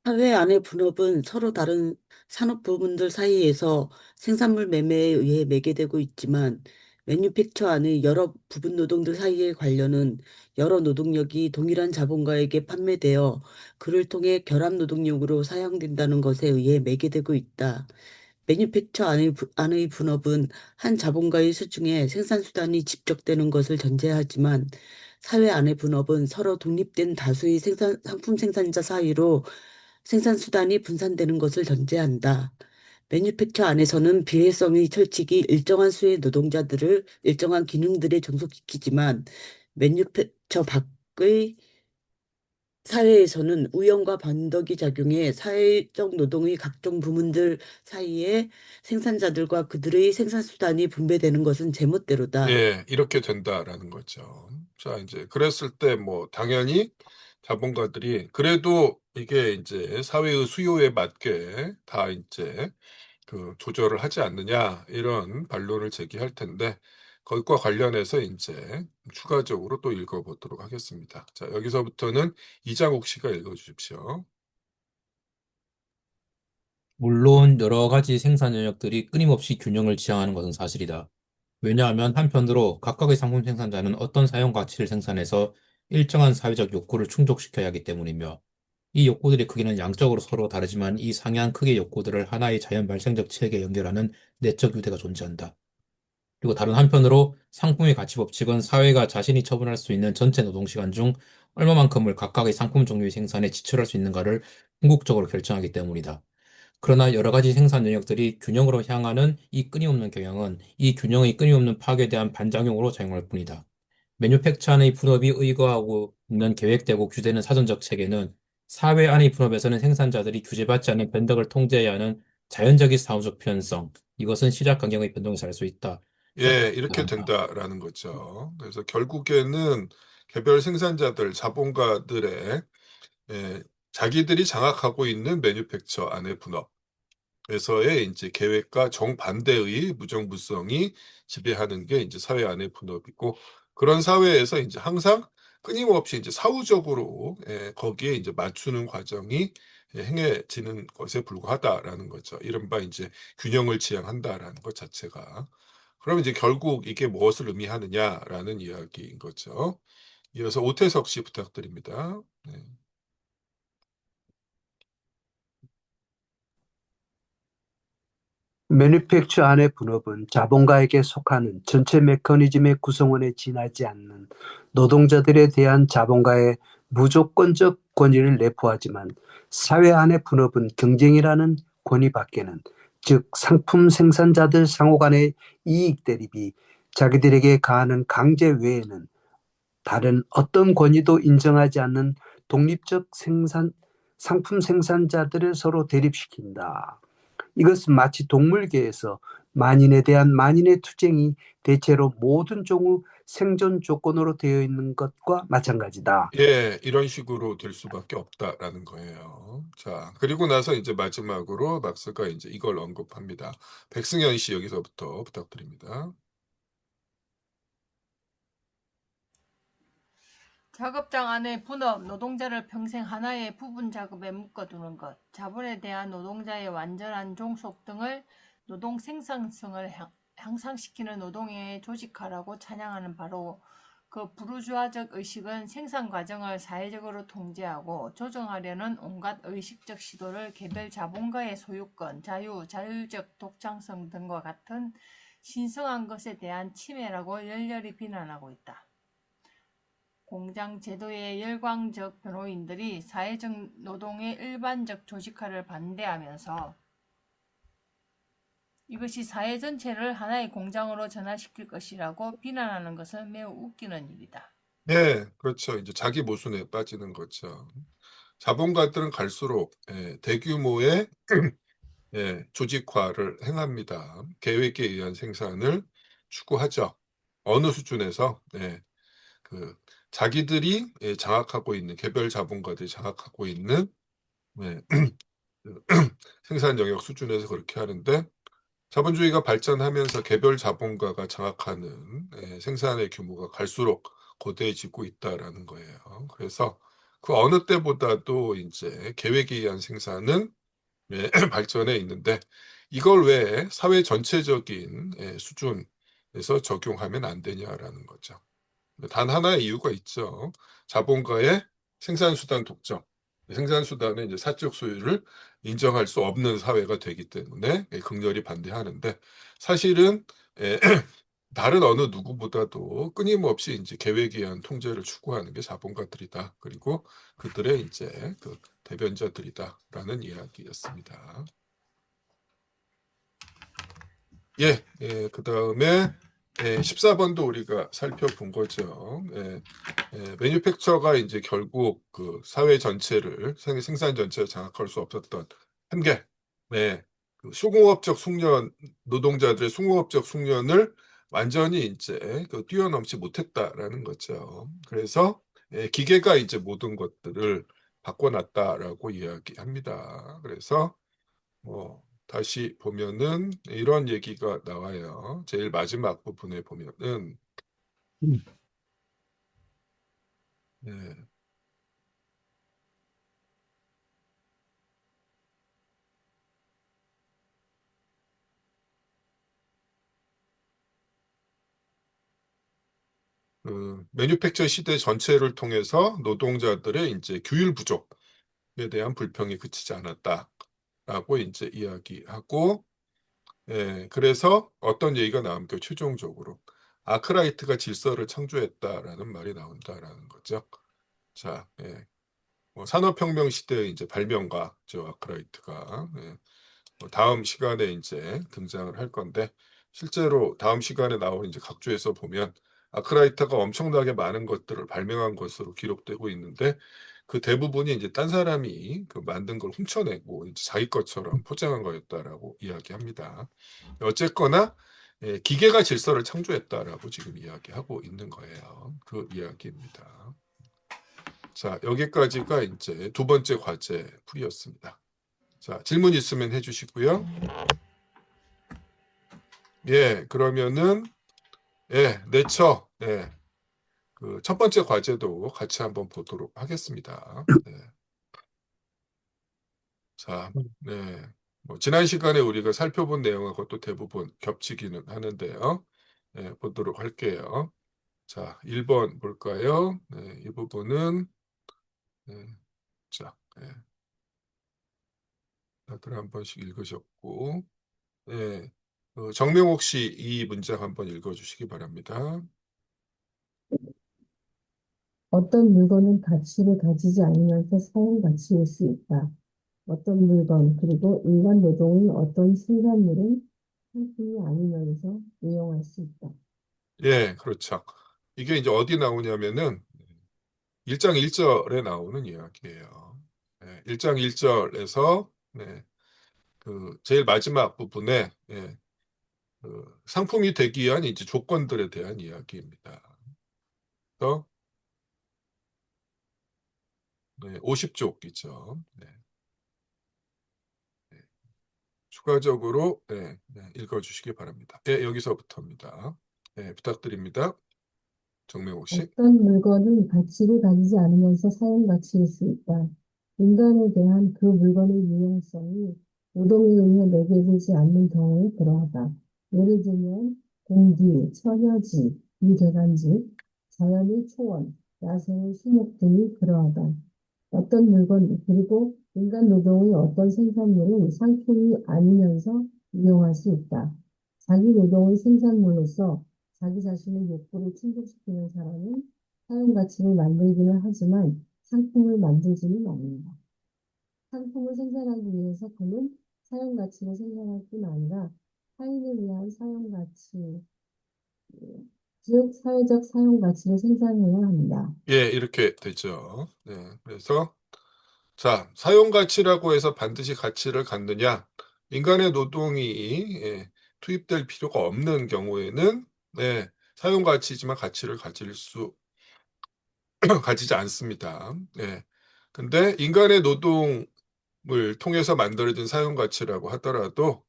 사회 안의 분업은 서로 다른 산업 부분들 사이에서 생산물 매매에 의해 매개되고 있지만 매뉴팩처 안의 여러 부분 노동들 사이의 관련은 여러 노동력이 동일한 자본가에게 판매되어 그를 통해 결합 노동력으로 사용된다는 것에 의해 매개되고 있다. 매뉴팩처 안의 분업은 한 자본가의 수중에 생산수단이 집적되는 것을 전제하지만 사회 안의 분업은 서로 독립된 다수의 상품 생산자 사이로 생산수단이 분산되는 것을 전제한다. 매뉴팩처 안에서는 비례성의 철칙이 일정한 수의 노동자들을 일정한 기능들에 종속시키지만 매뉴팩처 밖의 사회에서는 우연과 반덕이 작용해 사회적 노동의 각종 부문들 사이에 생산자들과 그들의 생산수단이 분배되는 것은 제멋대로다. 예, 이렇게 된다라는 거죠. 자, 이제 그랬을 때 뭐 당연히 자본가들이 그래도 이게 이제 사회의 수요에 맞게 다 이제 그 조절을 하지 않느냐 이런 반론을 제기할 텐데 그것과 관련해서 이제 추가적으로 또 읽어보도록 하겠습니다. 자, 여기서부터는 이장욱 씨가 읽어주십시오. 물론 여러 가지 생산 영역들이 끊임없이 균형을 지향하는 것은 사실이다. 왜냐하면 한편으로 각각의 상품 생산자는 어떤 사용 가치를 생산해서 일정한 사회적 욕구를 충족시켜야 하기 때문이며 이 욕구들의 크기는 양적으로 서로 다르지만 이 상이한 크기의 욕구들을 하나의 자연 발생적 체계에 연결하는 내적 유대가 존재한다. 그리고 다른 한편으로 상품의 가치 법칙은 사회가 자신이 처분할 수 있는 전체 노동시간 중 얼마만큼을 각각의 상품 종류의 생산에 지출할 수 있는가를 궁극적으로 결정하기 때문이다. 그러나 여러 가지 생산 영역들이 균형으로 향하는 이 끊임없는 경향은 이 균형의 끊임없는 파괴에 대한 반작용으로 작용할 뿐이다. 매뉴팩처 안의 분업이 의거하고 있는 계획되고 규제되는 사전적 체계는 사회 안의 분업에서는 생산자들이 규제받지 않는 변덕을 통제해야 하는 자연적인 사후적 필연성, 이것은 시작 환경의 변동에서 알 수 있다. 예, 이렇게 된다라는 거죠. 그래서 결국에는 개별 생산자들, 자본가들의 자기들이 장악하고 있는 매뉴팩처 안의 분업에서의 이제 계획과 정반대의 무정부성이 지배하는 게 이제 사회 안의 분업이고 그런 사회에서 이제 항상 끊임없이 이제 사후적으로 거기에 이제 맞추는 과정이 행해지는 것에 불과하다라는 거죠. 이른바 이제 균형을 지향한다라는 것 자체가. 그럼 이제 결국 이게 무엇을 의미하느냐라는 이야기인 거죠. 이어서 오태석 씨 부탁드립니다. 네. 매니팩처 안의 분업은 자본가에게 속하는 전체 메커니즘의 구성원에 지나지 않는 노동자들에 대한 자본가의 무조건적 권위를 내포하지만 사회 안의 분업은 경쟁이라는 권위 밖에는, 즉 상품 생산자들 상호 간의 이익 대립이 자기들에게 가하는 강제 외에는 다른 어떤 권위도 인정하지 않는 독립적 상품 생산자들을 서로 대립시킨다. 이것은 마치 동물계에서 만인에 대한 만인의 투쟁이 대체로 모든 종의 생존 조건으로 되어 있는 것과 마찬가지다. 예, 이런 식으로 될 수밖에 없다라는 거예요. 자, 그리고 나서 이제 마지막으로 막스가 이제 이걸 언급합니다. 백승현 씨 여기서부터 부탁드립니다. 작업장 안의 분업, 노동자를 평생 하나의 부분 작업에 묶어두는 것, 자본에 대한 노동자의 완전한 종속 등을 노동 생산성을 향상시키는 노동의 조직화라고 찬양하는 바로 그 부르주아적 의식은 생산 과정을 사회적으로 통제하고 조정하려는 온갖 의식적 시도를 개별 자본가의 소유권, 자율적 독창성 등과 같은 신성한 것에 대한 침해라고 열렬히 비난하고 있다. 공장 제도의 열광적 변호인들이 사회적 노동의 일반적 조직화를 반대하면서 이것이 사회 전체를 하나의 공장으로 전환시킬 것이라고 비난하는 것은 매우 웃기는 일이다. 네, 그렇죠. 이제 자기 모순에 빠지는 거죠. 자본가들은 갈수록 대규모의 조직화를 행합니다. 계획에 의한 생산을 추구하죠. 어느 수준에서 그 자기들이 장악하고 있는 개별 자본가들이 장악하고 있는 그 생산 영역 수준에서 그렇게 하는데, 자본주의가 발전하면서 개별 자본가가 장악하는 생산의 규모가 갈수록 거대해지고 있다라는 거예요. 그래서 그 어느 때보다도 이제 계획에 의한 생산은 발전해 있는데, 이걸 왜 사회 전체적인 수준에서 적용하면 안 되냐라는 거죠. 단 하나의 이유가 있죠. 자본가의 생산수단 독점. 생산수단의 이제 사적 소유를 인정할 수 없는 사회가 되기 때문에 극렬히 반대하는데, 사실은 다른 어느 누구보다도 끊임없이 이제 계획에 의한 통제를 추구하는 게 자본가들이다. 그리고 그들의 이제 그 대변자들이다라는 이야기였습니다. 그 다음에 14번도 우리가 살펴본 거죠. 매뉴팩처가 이제 결국 그 사회 전체를, 생산 전체를 장악할 수 없었던 한계, 그 수공업적 숙련, 노동자들의 수공업적 숙련을 완전히 이제 그 뛰어넘지 못했다라는 거죠. 그래서 기계가 이제 모든 것들을 바꿔놨다라고 이야기합니다. 그래서 다시 보면은 이런 얘기가 나와요. 제일 마지막 부분에 보면은 네, 그 매뉴팩처 시대 전체를 통해서 노동자들의 이제 규율 부족에 대한 불평이 그치지 않았다라고 이제 이야기하고, 그래서 어떤 얘기가 나옵니까? 최종적으로 아크라이트가 질서를 창조했다라는 말이 나온다라는 거죠. 자, 산업혁명 시대의 이제 발명가죠, 아크라이트가. 다음 시간에 이제 등장을 할 건데, 실제로 다음 시간에 나온 이제 각주에서 보면 아크라이트가 엄청나게 많은 것들을 발명한 것으로 기록되고 있는데, 그 대부분이 이제 딴 사람이 그 만든 걸 훔쳐내고 이제 자기 것처럼 포장한 거였다라고 이야기합니다. 어쨌거나 기계가 질서를 창조했다라고 지금 이야기하고 있는 거예요. 그 이야기입니다. 자, 여기까지가 이제 두 번째 과제 풀이였습니다. 자, 질문 있으면 해주시고요. 그러면은 내처 그 첫 번째 과제도 같이 한번 보도록 하겠습니다. 자, 뭐 지난 시간에 우리가 살펴본 내용하고 또 대부분 겹치기는 하는데요. 보도록 할게요. 자, 1번 볼까요? 이 부분은 자, 다들 한 번씩 읽으셨고, 정명옥 씨 이 문장 한번 읽어주시기 바랍니다. 어떤 물건은 가치를 가지지 않으면서 사용 가치일 수 있다. 어떤 물건, 그리고 인간 노동의 어떤 생산물은 상품이 아니면서 이용할 수 있다. 예, 그렇죠. 이게 이제 어디 나오냐면은 1장 1절에 나오는 이야기예요. 1장 1절에서 그 제일 마지막 부분에 그 상품이 되기 위한 이제 조건들에 대한 이야기입니다. 그래서 50쪽이죠. 추가적으로 읽어주시기 바랍니다. 여기서부터입니다. 부탁드립니다. 정명옥 씨. 어떤 물건은 가치를 가지지 않으면서 사용 가치일 수 있다. 인간에 대한 그 물건의 유용성이 노동에 의해 매겨지지 않는 경우에 그러하다. 예를 들면 공기, 천여지, 미개간지, 자연의 초원, 야생의 수목 등이 그러하다. 어떤 물건, 그리고 인간 노동의 어떤 생산물은 상품이 아니면서 이용할 수 있다. 자기 노동의 생산물로서 자기 자신의 욕구를 충족시키는 사람은 사용 가치를 만들기는 하지만 상품을 만들지는 않는다. 상품을 생산하기 위해서 그는 사용 가치를 생산할 뿐 아니라 타인을 위한 사용 가치, 즉 사회적 사용 가치를 생산해야 한다. 이렇게 되죠. 그래서 자, 사용 가치라고 해서 반드시 가치를 갖느냐? 인간의 노동이 투입될 필요가 없는 경우에는 사용 가치지만 가치를 가지지 않습니다. 근데 인간의 노동을 통해서 만들어진 사용 가치라고 하더라도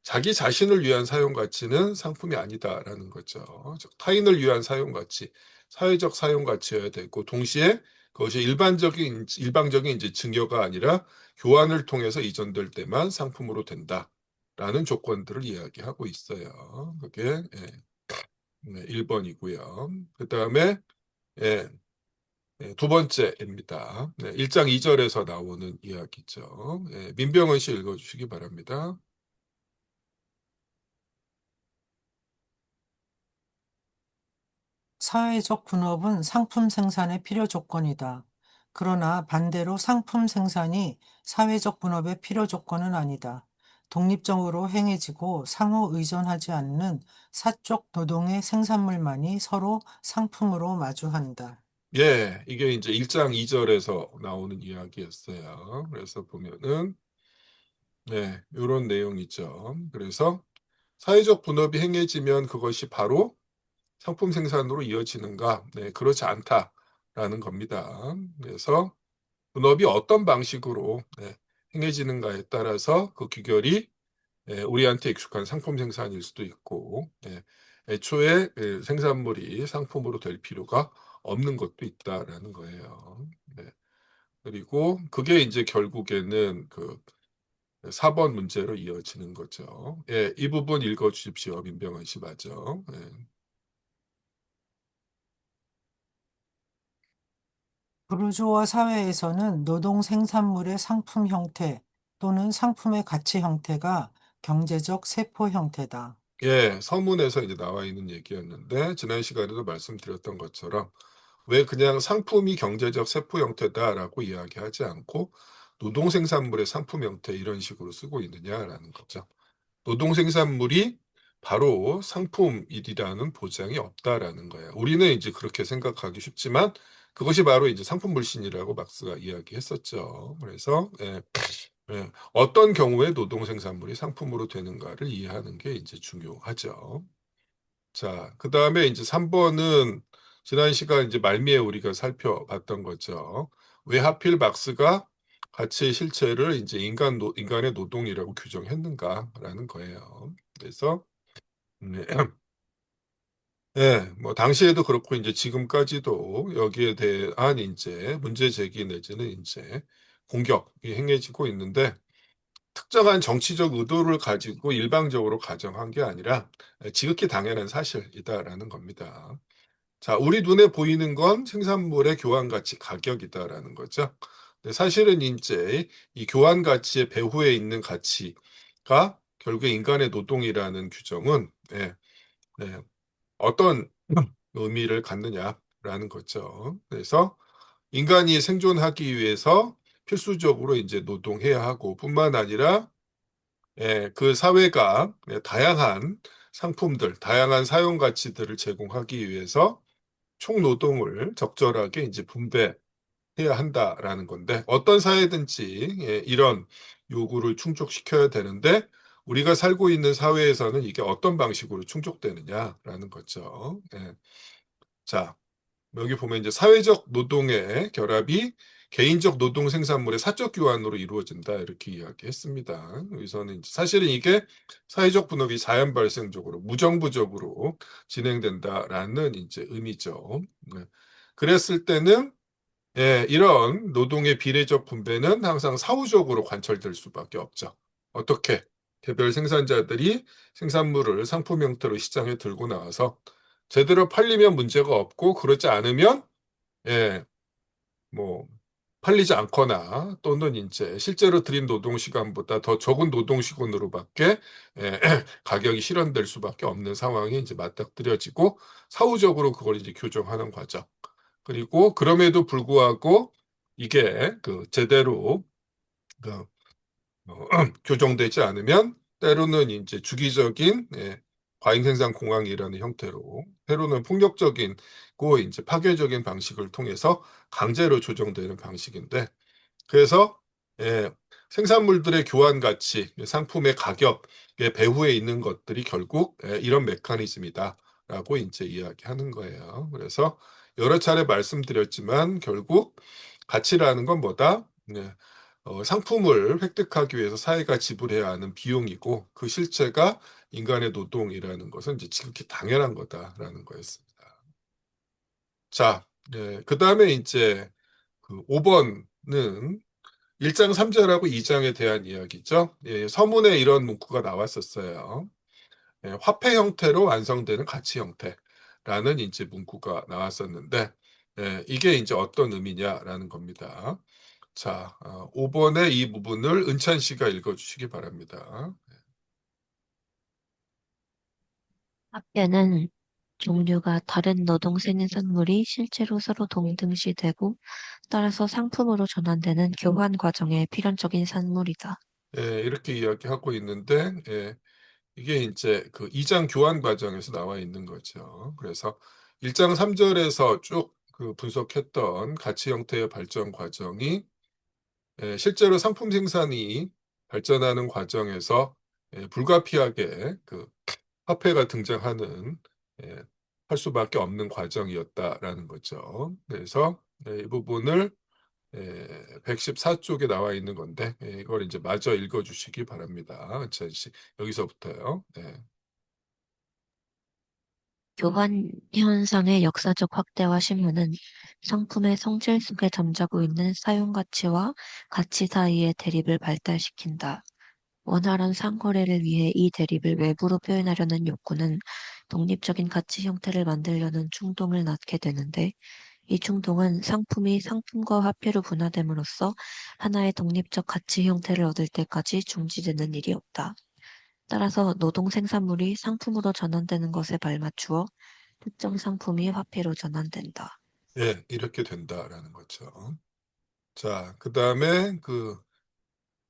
자기 자신을 위한 사용 가치는 상품이 아니다라는 거죠. 즉, 타인을 위한 사용 가치, 사회적 사용 가치여야 되고 동시에 그것이 일방적인 이제 증여가 아니라 교환을 통해서 이전될 때만 상품으로 된다라는 조건들을 이야기하고 있어요. 그게 1번이고요. 그 다음에 두 번째입니다. 1장 2절에서 나오는 이야기죠. 민병헌 씨 읽어주시기 바랍니다. 사회적 분업은 상품 생산의 필요 조건이다. 그러나 반대로 상품 생산이 사회적 분업의 필요 조건은 아니다. 독립적으로 행해지고 상호 의존하지 않는 사적 노동의 생산물만이 서로 상품으로 마주한다. 이게 이제 1장 2절에서 나오는 이야기였어요. 그래서 보면은, 이런 내용이죠. 그래서 사회적 분업이 행해지면 그것이 바로 상품 생산으로 이어지는가? 그렇지 않다라는 겁니다. 그래서 분업이 어떤 방식으로 행해지는가에 따라서 그 귀결이 우리한테 익숙한 상품 생산일 수도 있고, 애초에 생산물이 상품으로 될 필요가 없는 것도 있다라는 거예요. 그리고 그게 이제 결국에는 그 4번 문제로 이어지는 거죠. 이 부분 읽어주십시오. 민병헌 씨 맞죠? 부르주아 사회에서는 노동 생산물의 상품 형태 또는 상품의 가치 형태가 경제적 세포 형태다. 서문에서 이제 나와 있는 얘기였는데, 지난 시간에도 말씀드렸던 것처럼, 왜 그냥 상품이 경제적 세포 형태다라고 이야기하지 않고, 노동 생산물의 상품 형태 이런 식으로 쓰고 있느냐라는 거죠. 노동 생산물이 바로 상품이라는 보장이 없다라는 거예요. 우리는 이제 그렇게 생각하기 쉽지만, 그것이 바로 이제 상품 불신이라고 막스가 이야기했었죠. 그래서, 어떤 경우에 노동 생산물이 상품으로 되는가를 이해하는 게 이제 중요하죠. 자, 그 다음에 이제 3번은 지난 시간 이제 말미에 우리가 살펴봤던 거죠. 왜 하필 막스가 가치의 실체를 이제 인간의 노동이라고 규정했는가라는 거예요. 그래서, 뭐, 당시에도 그렇고, 이제 지금까지도 여기에 대한 이제 문제 제기 내지는 이제 공격이 행해지고 있는데, 특정한 정치적 의도를 가지고 일방적으로 가정한 게 아니라 지극히 당연한 사실이다라는 겁니다. 자, 우리 눈에 보이는 건 생산물의 교환 가치 가격이다라는 거죠. 근데 사실은 이제 이 교환 가치의 배후에 있는 가치가 결국에 인간의 노동이라는 규정은 어떤 의미를 갖느냐? 라는 거죠. 그래서 인간이 생존하기 위해서 필수적으로 이제 노동해야 하고 뿐만 아니라 그 사회가 다양한 상품들, 다양한 사용 가치들을 제공하기 위해서 총노동을 적절하게 이제 분배해야 한다라는 건데 어떤 사회든지 이런 요구를 충족시켜야 되는데 우리가 살고 있는 사회에서는 이게 어떤 방식으로 충족되느냐라는 거죠. 자, 여기 보면 이제 사회적 노동의 결합이 개인적 노동 생산물의 사적 교환으로 이루어진다 이렇게 이야기했습니다. 여기서는 이제 사실은 이게 사회적 분업이 자연 발생적으로 무정부적으로 진행된다라는 이제 의미죠. 그랬을 때는 이런 노동의 비례적 분배는 항상 사후적으로 관철될 수밖에 없죠. 어떻게? 개별 생산자들이 생산물을 상품 형태로 시장에 들고 나와서 제대로 팔리면 문제가 없고 그렇지 않으면 뭐 팔리지 않거나 또는 이제 실제로 들인 노동 시간보다 더 적은 노동 시간으로밖에 가격이 실현될 수밖에 없는 상황이 이제 맞닥뜨려지고 사후적으로 그걸 이제 교정하는 과정. 그리고 그럼에도 불구하고 이게 그 제대로 그 교정되지 않으면 때로는 이제 주기적인 과잉 생산 공황이라는 형태로 때로는 폭력적이고 이제 파괴적인 방식을 통해서 강제로 조정되는 방식인데 그래서 생산물들의 교환 가치, 상품의 가격의 배후에 있는 것들이 결국 이런 메커니즘이다라고 이제 이야기하는 거예요. 그래서 여러 차례 말씀드렸지만 결국 가치라는 건 뭐다? 상품을 획득하기 위해서 사회가 지불해야 하는 비용이고 그 실체가 인간의 노동이라는 것은 이제 지극히 당연한 거다라는 거였습니다. 자, 그 다음에 이제 그 5번은 1장 3절하고 2장에 대한 이야기죠. 서문에 이런 문구가 나왔었어요. 화폐 형태로 완성되는 가치 형태라는 이제 문구가 나왔었는데 이게 이제 어떤 의미냐라는 겁니다. 자, 5번의 이 부분을 은찬 씨가 읽어주시기 바랍니다. 화폐는 종류가 다른 노동 생산물이 실제로 서로 동등시되고 따라서 상품으로 전환되는 교환 과정의 필연적인 산물이다. 이렇게 이야기하고 있는데 이게 이제 그 2장 교환 과정에서 나와 있는 거죠. 그래서 1장 3절에서 쭉 그 분석했던 가치 형태의 발전 과정이 실제로 상품 생산이 발전하는 과정에서 불가피하게 그 화폐가 등장하는 할 수밖에 없는 과정이었다라는 거죠. 그래서 이 부분을 114쪽에 나와 있는 건데 이걸 이제 마저 읽어주시기 바랍니다. 은찬 씨 여기서부터요. 교환 현상의 역사적 확대와 심문은 상품의 성질 속에 잠자고 있는 사용 가치와 가치 사이의 대립을 발달시킨다. 원활한 상거래를 위해 이 대립을 외부로 표현하려는 욕구는 독립적인 가치 형태를 만들려는 충동을 낳게 되는데 이 충동은 상품이 상품과 화폐로 분화됨으로써 하나의 독립적 가치 형태를 얻을 때까지 중지되는 일이 없다. 따라서 노동 생산물이 상품으로 전환되는 것에 발맞추어 특정 상품이 화폐로 전환된다. 이렇게 된다라는 거죠. 자, 그 다음에 그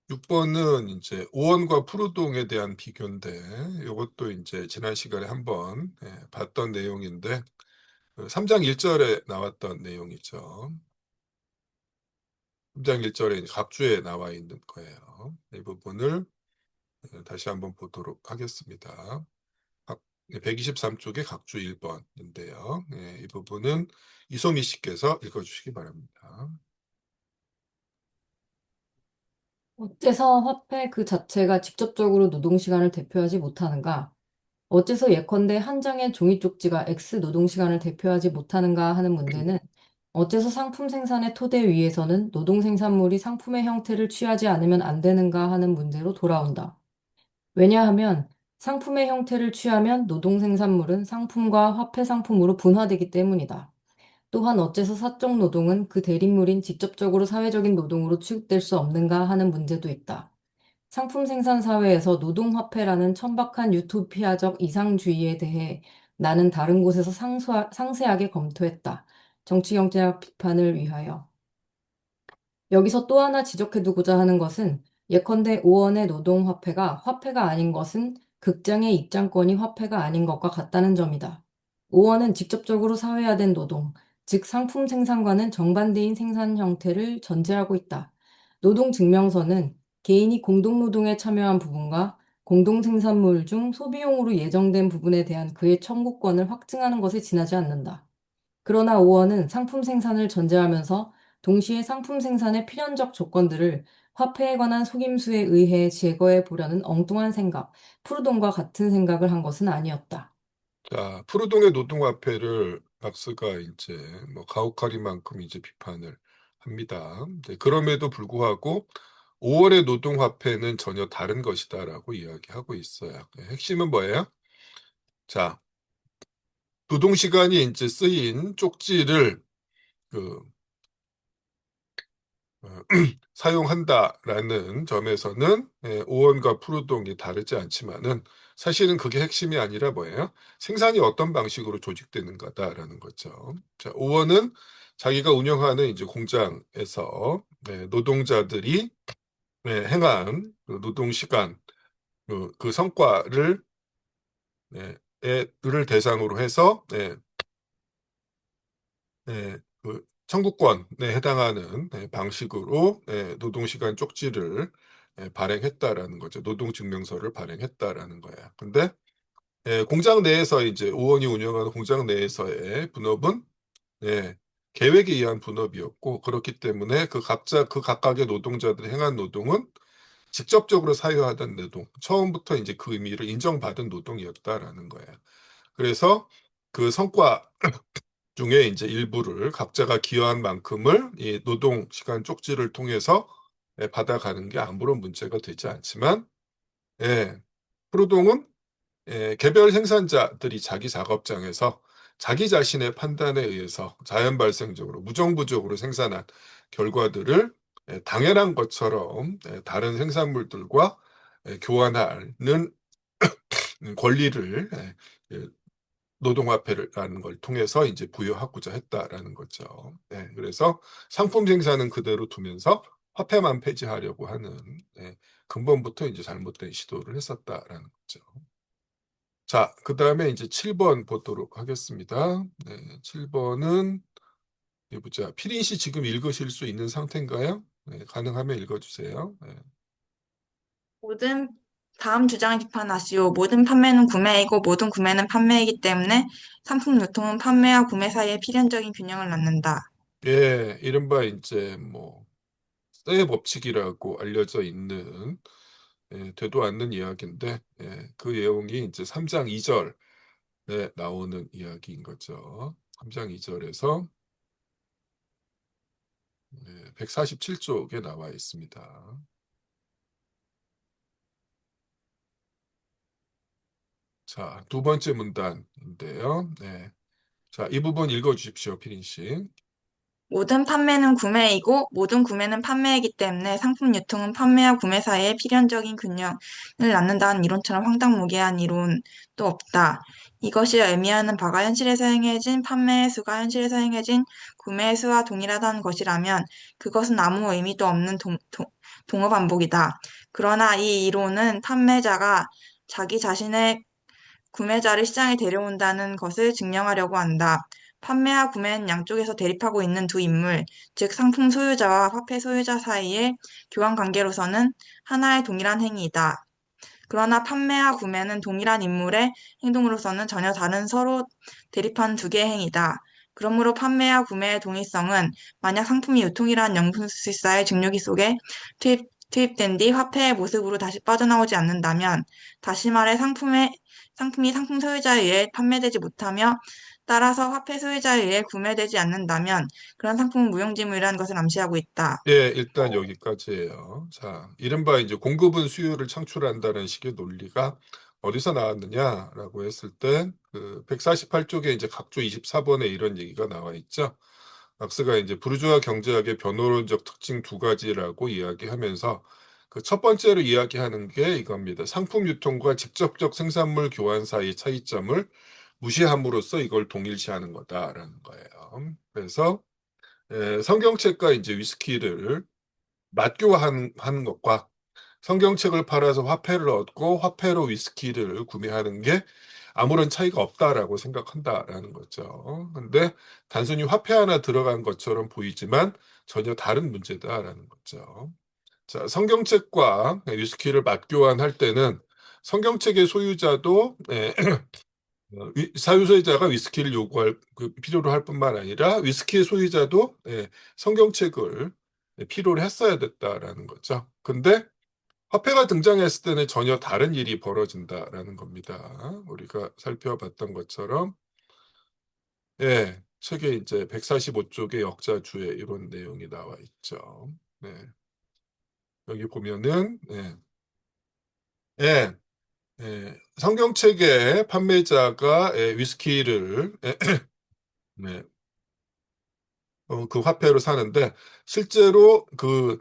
6번은 이제 오원과 푸르동에 대한 비교인데 이것도 이제 지난 시간에 한번 봤던 내용인데 3장 1절에 나왔던 내용이죠. 3장 1절에 각주에 나와 있는 거예요. 이 부분을 다시 한번 보도록 하겠습니다. 123쪽에 각주 1번인데요. 이 부분은 이소미 씨께서 읽어주시기 바랍니다. 어째서 화폐 그 자체가 직접적으로 노동시간을 대표하지 못하는가? 어째서 예컨대 한 장의 종이 쪽지가 X 노동시간을 대표하지 못하는가 하는 문제는 어째서 상품 생산의 토대 위에서는 노동 생산물이 상품의 형태를 취하지 않으면 안 되는가 하는 문제로 돌아온다. 왜냐하면 상품의 형태를 취하면 노동 생산물은 상품과 화폐 상품으로 분화되기 때문이다. 또한 어째서 사적 노동은 그 대립물인 직접적으로 사회적인 노동으로 취급될 수 없는가 하는 문제도 있다. 상품 생산 사회에서 노동화폐라는 천박한 유토피아적 이상주의에 대해 나는 다른 곳에서 상세하게 검토했다. 정치경제학 비판을 위하여. 여기서 또 하나 지적해두고자 하는 것은 예컨대 5원의 노동화폐가 화폐가 아닌 것은 극장의 입장권이 화폐가 아닌 것과 같다는 점이다. 5원은 직접적으로 사회화된 노동, 즉 상품 생산과는 정반대인 생산 형태를 전제하고 있다. 노동증명서는 개인이 공동노동에 참여한 부분과 공동생산물 중 소비용으로 예정된 부분에 대한 그의 청구권을 확증하는 것에 지나지 않는다. 그러나 5원은 상품 생산을 전제하면서 동시에 상품 생산의 필연적 조건들을 화폐에 관한 속임수에 의해 제거해 보려는 엉뚱한 생각, 프루동과 같은 생각을 한 것은 아니었다. 자, 프루동의 노동화폐를 막스가 이제 뭐 가혹하리만큼 이제 비판을 합니다. 네, 그럼에도 불구하고 5월의 노동화폐는 전혀 다른 것이다라고 이야기하고 있어요. 네, 핵심은 뭐예요? 자, 노동시간이 이제 쓰인 쪽지를 그 사용한다라는 점에서는 5원과 푸르동이 다르지 않지만은 사실은 그게 핵심이 아니라 뭐예요? 생산이 어떤 방식으로 조직되는가다라는 거죠. 자, 5원은 자기가 운영하는 이제 공장에서 노동자들이 행한 그 노동 시간 그 성과를 를 대상으로 해서 그 청구권에 해당하는 방식으로 노동시간 쪽지를 발행했다라는 거죠. 노동증명서를 발행했다라는 거야. 근데 공장 내에서 이제 5원이 운영하는 공장 내에서의 분업은 계획에 의한 분업이었고 그렇기 때문에 그 각각의 노동자들이 행한 노동은 직접적으로 사유하던 노동, 처음부터 이제 그 의미를 인정받은 노동이었다라는 거예요. 그래서 그 성과 중에 이제 일부를 각자가 기여한 만큼을 이 노동 시간 쪽지를 통해서 받아가는 게 아무런 문제가 되지 않지만, 프로동은 개별 생산자들이 자기 작업장에서 자기 자신의 판단에 의해서 자연 발생적으로 무정부적으로 생산한 결과들을 당연한 것처럼 다른 생산물들과 교환하는 권리를 노동화폐라는 걸 통해서 이제 부여하고자 했다라는 거죠. 그래서 상품 생산은 그대로 두면서 화폐만 폐지하려고 하는 근본부터 이제 잘못된 시도를 했었다라는 거죠. 자, 그 다음에 이제 7번 보도록 하겠습니다. 7번은 보자. 피린 씨 지금 읽으실 수 있는 상태인가요? 가능하면 읽어주세요. 다음 주장을 비판하시오. 모든 판매는 구매이고 모든 구매는 판매이기 때문에 상품 유통은 판매와 구매 사이의 필연적인 균형을 낳는다. 이른바 이제 뭐 쇠의 법칙이라고 알려져 있는 되도 않는 이야기인데 그 내용이 이제 3장 2절에 나오는 이야기인 거죠. 3장 2절에서 147쪽에 나와 있습니다. 자, 두 번째 문단인데요. 자, 이 부분 읽어주십시오, 피린 씨. 모든 판매는 구매이고 모든 구매는 판매이기 때문에 상품 유통은 판매와 구매 사이의 필연적인 균형을 낳는다는 이론처럼 황당무계한 이론도 없다. 이것이 의미하는 바가 현실에서 행해진 판매의 수가 현실에서 행해진 구매의 수와 동일하다는 것이라면 그것은 아무 의미도 없는 동어 반복이다. 그러나 이 이론은 판매자가 자기 자신의 구매자를 시장에 데려온다는 것을 증명하려고 한다. 판매와 구매는 양쪽에서 대립하고 있는 두 인물, 즉 상품 소유자와 화폐 소유자 사이의 교환 관계로서는 하나의 동일한 행위이다. 그러나 판매와 구매는 동일한 인물의 행동으로서는 전혀 다른 서로 대립한 두 개의 행위다. 그러므로 판매와 구매의 동일성은 만약 상품이 유통이라는 영분술사의 증류기 속에 투입된 뒤 화폐의 모습으로 다시 빠져나오지 않는다면, 다시 말해 상품이 상품 소유자에 의해 판매되지 못하며 따라서 화폐 소유자에 의해 구매되지 않는다면 그런 상품은 무용지물이라는 것을 암시하고 있다. 일단 여기까지예요. 자, 이른바 이제 공급은 수요를 창출한다는 식의 논리가 어디서 나왔느냐라고 했을 때 그 148쪽에 이제 각조 24번에 이런 얘기가 나와 있죠. 막스가 이제 부르주아 경제학의 변호론적 특징 두 가지라고 이야기하면서 그 첫 번째로 이야기하는 게 이겁니다. 상품 유통과 직접적 생산물 교환 사이 차이점을 무시함으로써 이걸 동일시하는 거다라는 거예요. 그래서 성경책과 이제 위스키를 맞교환하는 것과 성경책을 팔아서 화폐를 얻고 화폐로 위스키를 구매하는 게 아무런 차이가 없다라고 생각한다라는 거죠. 근데 단순히 화폐 하나 들어간 것처럼 보이지만 전혀 다른 문제다라는 거죠. 자, 성경책과 위스키를 맞교환할 때는 성경책의 소유자도 사유소유자가 위스키를 요구할 필요로 할 뿐만 아니라 위스키의 소유자도 성경책을 필요로 했어야 됐다라는 거죠. 근데 화폐가 등장했을 때는 전혀 다른 일이 벌어진다라는 겁니다. 우리가 살펴봤던 것처럼 책에 이제 145쪽의 역사주에 이런 내용이 나와 있죠. 여기 보면은 성경책의 판매자가 위스키를 그 화폐로 사는데 실제로 그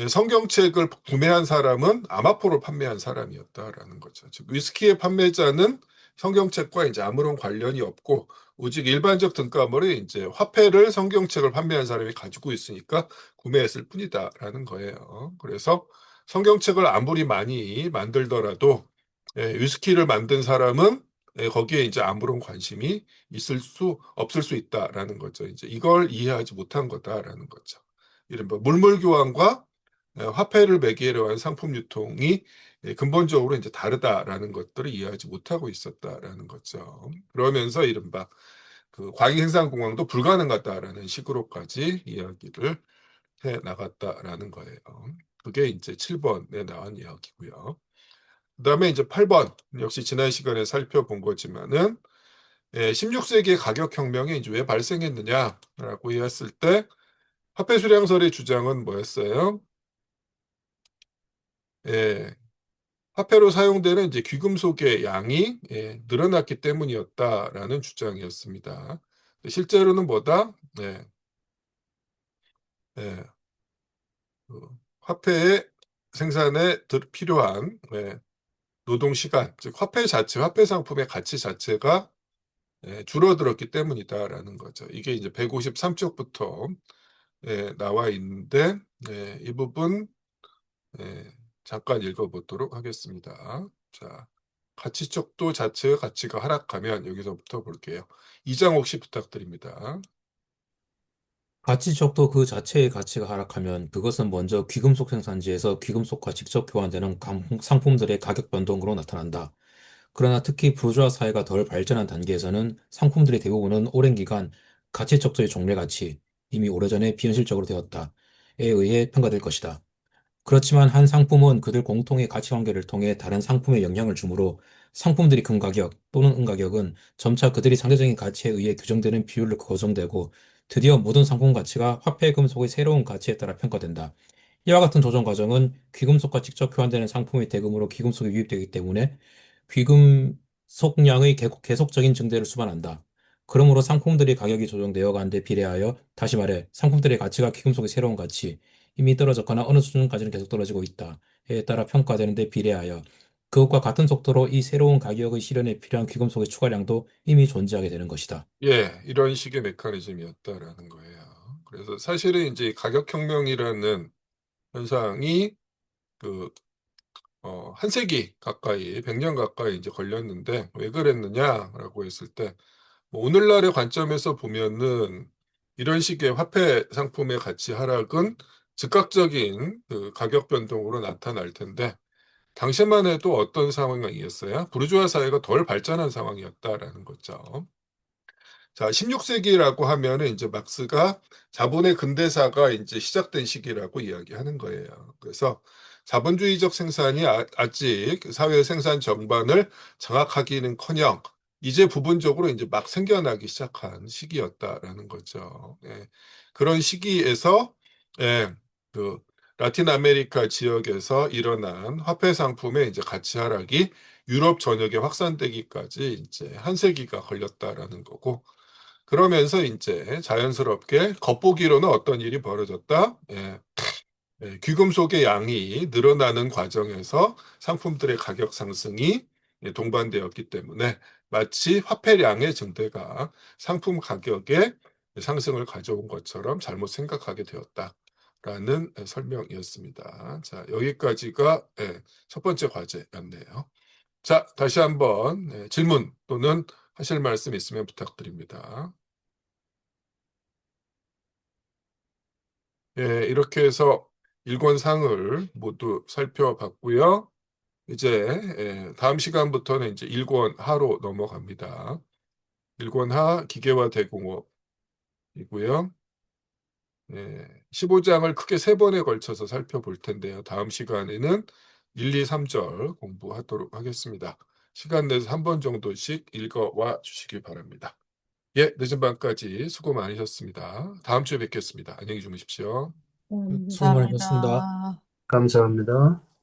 성경책을 구매한 사람은 아마포를 판매한 사람이었다라는 거죠. 즉 위스키의 판매자는 성경책과 이제 아무런 관련이 없고 오직 일반적 등가물이 이제 화폐를 성경책을 판매한 사람이 가지고 있으니까 구매했을 뿐이다라는 거예요. 그래서 성경책을 아무리 많이 만들더라도 위스키를 만든 사람은 거기에 이제 아무런 관심이 없을 수 있다라는 거죠. 이제 이걸 이해하지 못한 거다라는 거죠. 이른바 물물 교환과 화폐를 매개로 한 상품 유통이 근본적으로 이제 다르다라는 것들을 이해하지 못하고 있었다라는 거죠. 그러면서 이른바 그 과잉 생산 공황도 불가능하다라는 식으로까지 이야기를 해 나갔다라는 거예요. 그게 이제 7번에 나온 이야기고요. 그다음에 이제 8번 역시 지난 시간에 살펴본 거지만은 16세기의 가격혁명이 이제 왜 발생했느냐라고 했을 때 화폐 수량설의 주장은 뭐였어요? 화폐로 사용되는 이제 귀금속의 양이 늘어났기 때문이었다라는 주장이었습니다. 실제로는 뭐다? 화폐의 생산에 필요한 노동 시간, 즉 화폐 상품의 가치 자체가 줄어들었기 때문이다라는 거죠. 이게 이제 153쪽부터 나와 있는데 이 부분 잠깐 읽어보도록 하겠습니다. 자, 가치척도 자체의 가치가 하락하면 여기서부터 볼게요. 2장 혹시 부탁드립니다. 가치적도 그 자체의 가치가 하락하면 그것은 먼저 귀금속 생산지에서 귀금속과 직접 교환되는 상품들의 가격 변동으로 나타난다. 그러나 특히 부르주아 사회가 덜 발전한 단계에서는 상품들의 대부분은 오랜 기간 가치척도의 종래 가치, 이미 오래전에 비현실적으로 되었다에 의해 평가될 것이다. 그렇지만 한 상품은 그들 공통의 가치관계를 통해 다른 상품에 영향을 주므로 상품들이 금가격 또는 은가격은 점차 그들이 상대적인 가치에 의해 규정되는 비율로 고정되고 드디어 모든 상품 가치가 화폐 금속의 새로운 가치에 따라 평가된다. 이와 같은 조정 과정은 귀금속과 직접 교환되는 상품의 대금으로 귀금속이 유입되기 때문에 귀금속량의 계속적인 증대를 수반한다. 그러므로 상품들의 가격이 조정되어 가는 데 비례하여 다시 말해 상품들의 가치가 귀금속의 새로운 가치, 이미 떨어졌거나 어느 수준까지는 계속 떨어지고 있다에 따라 평가되는 데 비례하여 그것과 같은 속도로 이 새로운 가격의 실현에 필요한 귀금속의 추가량도 이미 존재하게 되는 것이다. 이런 식의 메커니즘이었다라는 거예요. 그래서 사실은 이제 가격혁명이라는 현상이 한 세기 가까이, 100년 가까이 이제 걸렸는데 왜 그랬느냐라고 했을 때 뭐 오늘날의 관점에서 보면은 이런 식의 화폐 상품의 가치 하락은 즉각적인 그 가격 변동으로 나타날 텐데 당시만 해도 어떤 상황이었어요? 부르주아 사회가 덜 발전한 상황이었다라는 거죠. 자, 16세기라고 하면은 이제 막스가 자본의 근대사가 이제 시작된 시기라고 이야기하는 거예요. 그래서 자본주의적 생산이 아직 사회 생산 전반을 장악하기는커녕 이제 부분적으로 이제 막 생겨나기 시작한 시기였다라는 거죠. 그런 시기에서 그 라틴 아메리카 지역에서 일어난 화폐 상품의 이제 가치 하락이 유럽 전역에 확산되기까지 이제 한 세기가 걸렸다라는 거고, 그러면서 이제 자연스럽게 겉보기로는 어떤 일이 벌어졌다? 귀금속의 양이 늘어나는 과정에서 상품들의 가격 상승이 동반되었기 때문에 마치 화폐량의 증대가 상품 가격에 상승을 가져온 것처럼 잘못 생각하게 되었다라는 설명이었습니다. 자, 여기까지가 첫 번째 과제였네요. 자, 다시 한번 질문 또는 하실 말씀 있으면 부탁드립니다. 이렇게 해서 1권상을 모두 살펴봤고요. 이제 다음 시간부터는 이제 1권하로 넘어갑니다. 1권하 기계화 대공업이고요. 15장을 크게 3번에 걸쳐서 살펴볼 텐데요. 다음 시간에는 1, 2, 3절 공부하도록 하겠습니다. 시간 내서 한 번 정도씩 읽어와 주시기 바랍니다. 늦은 밤까지 수고 많으셨습니다. 다음 주에 뵙겠습니다. 안녕히 주무십시오. 네, 네. 수고 많으셨습니다. 감사합니다. 감사합니다.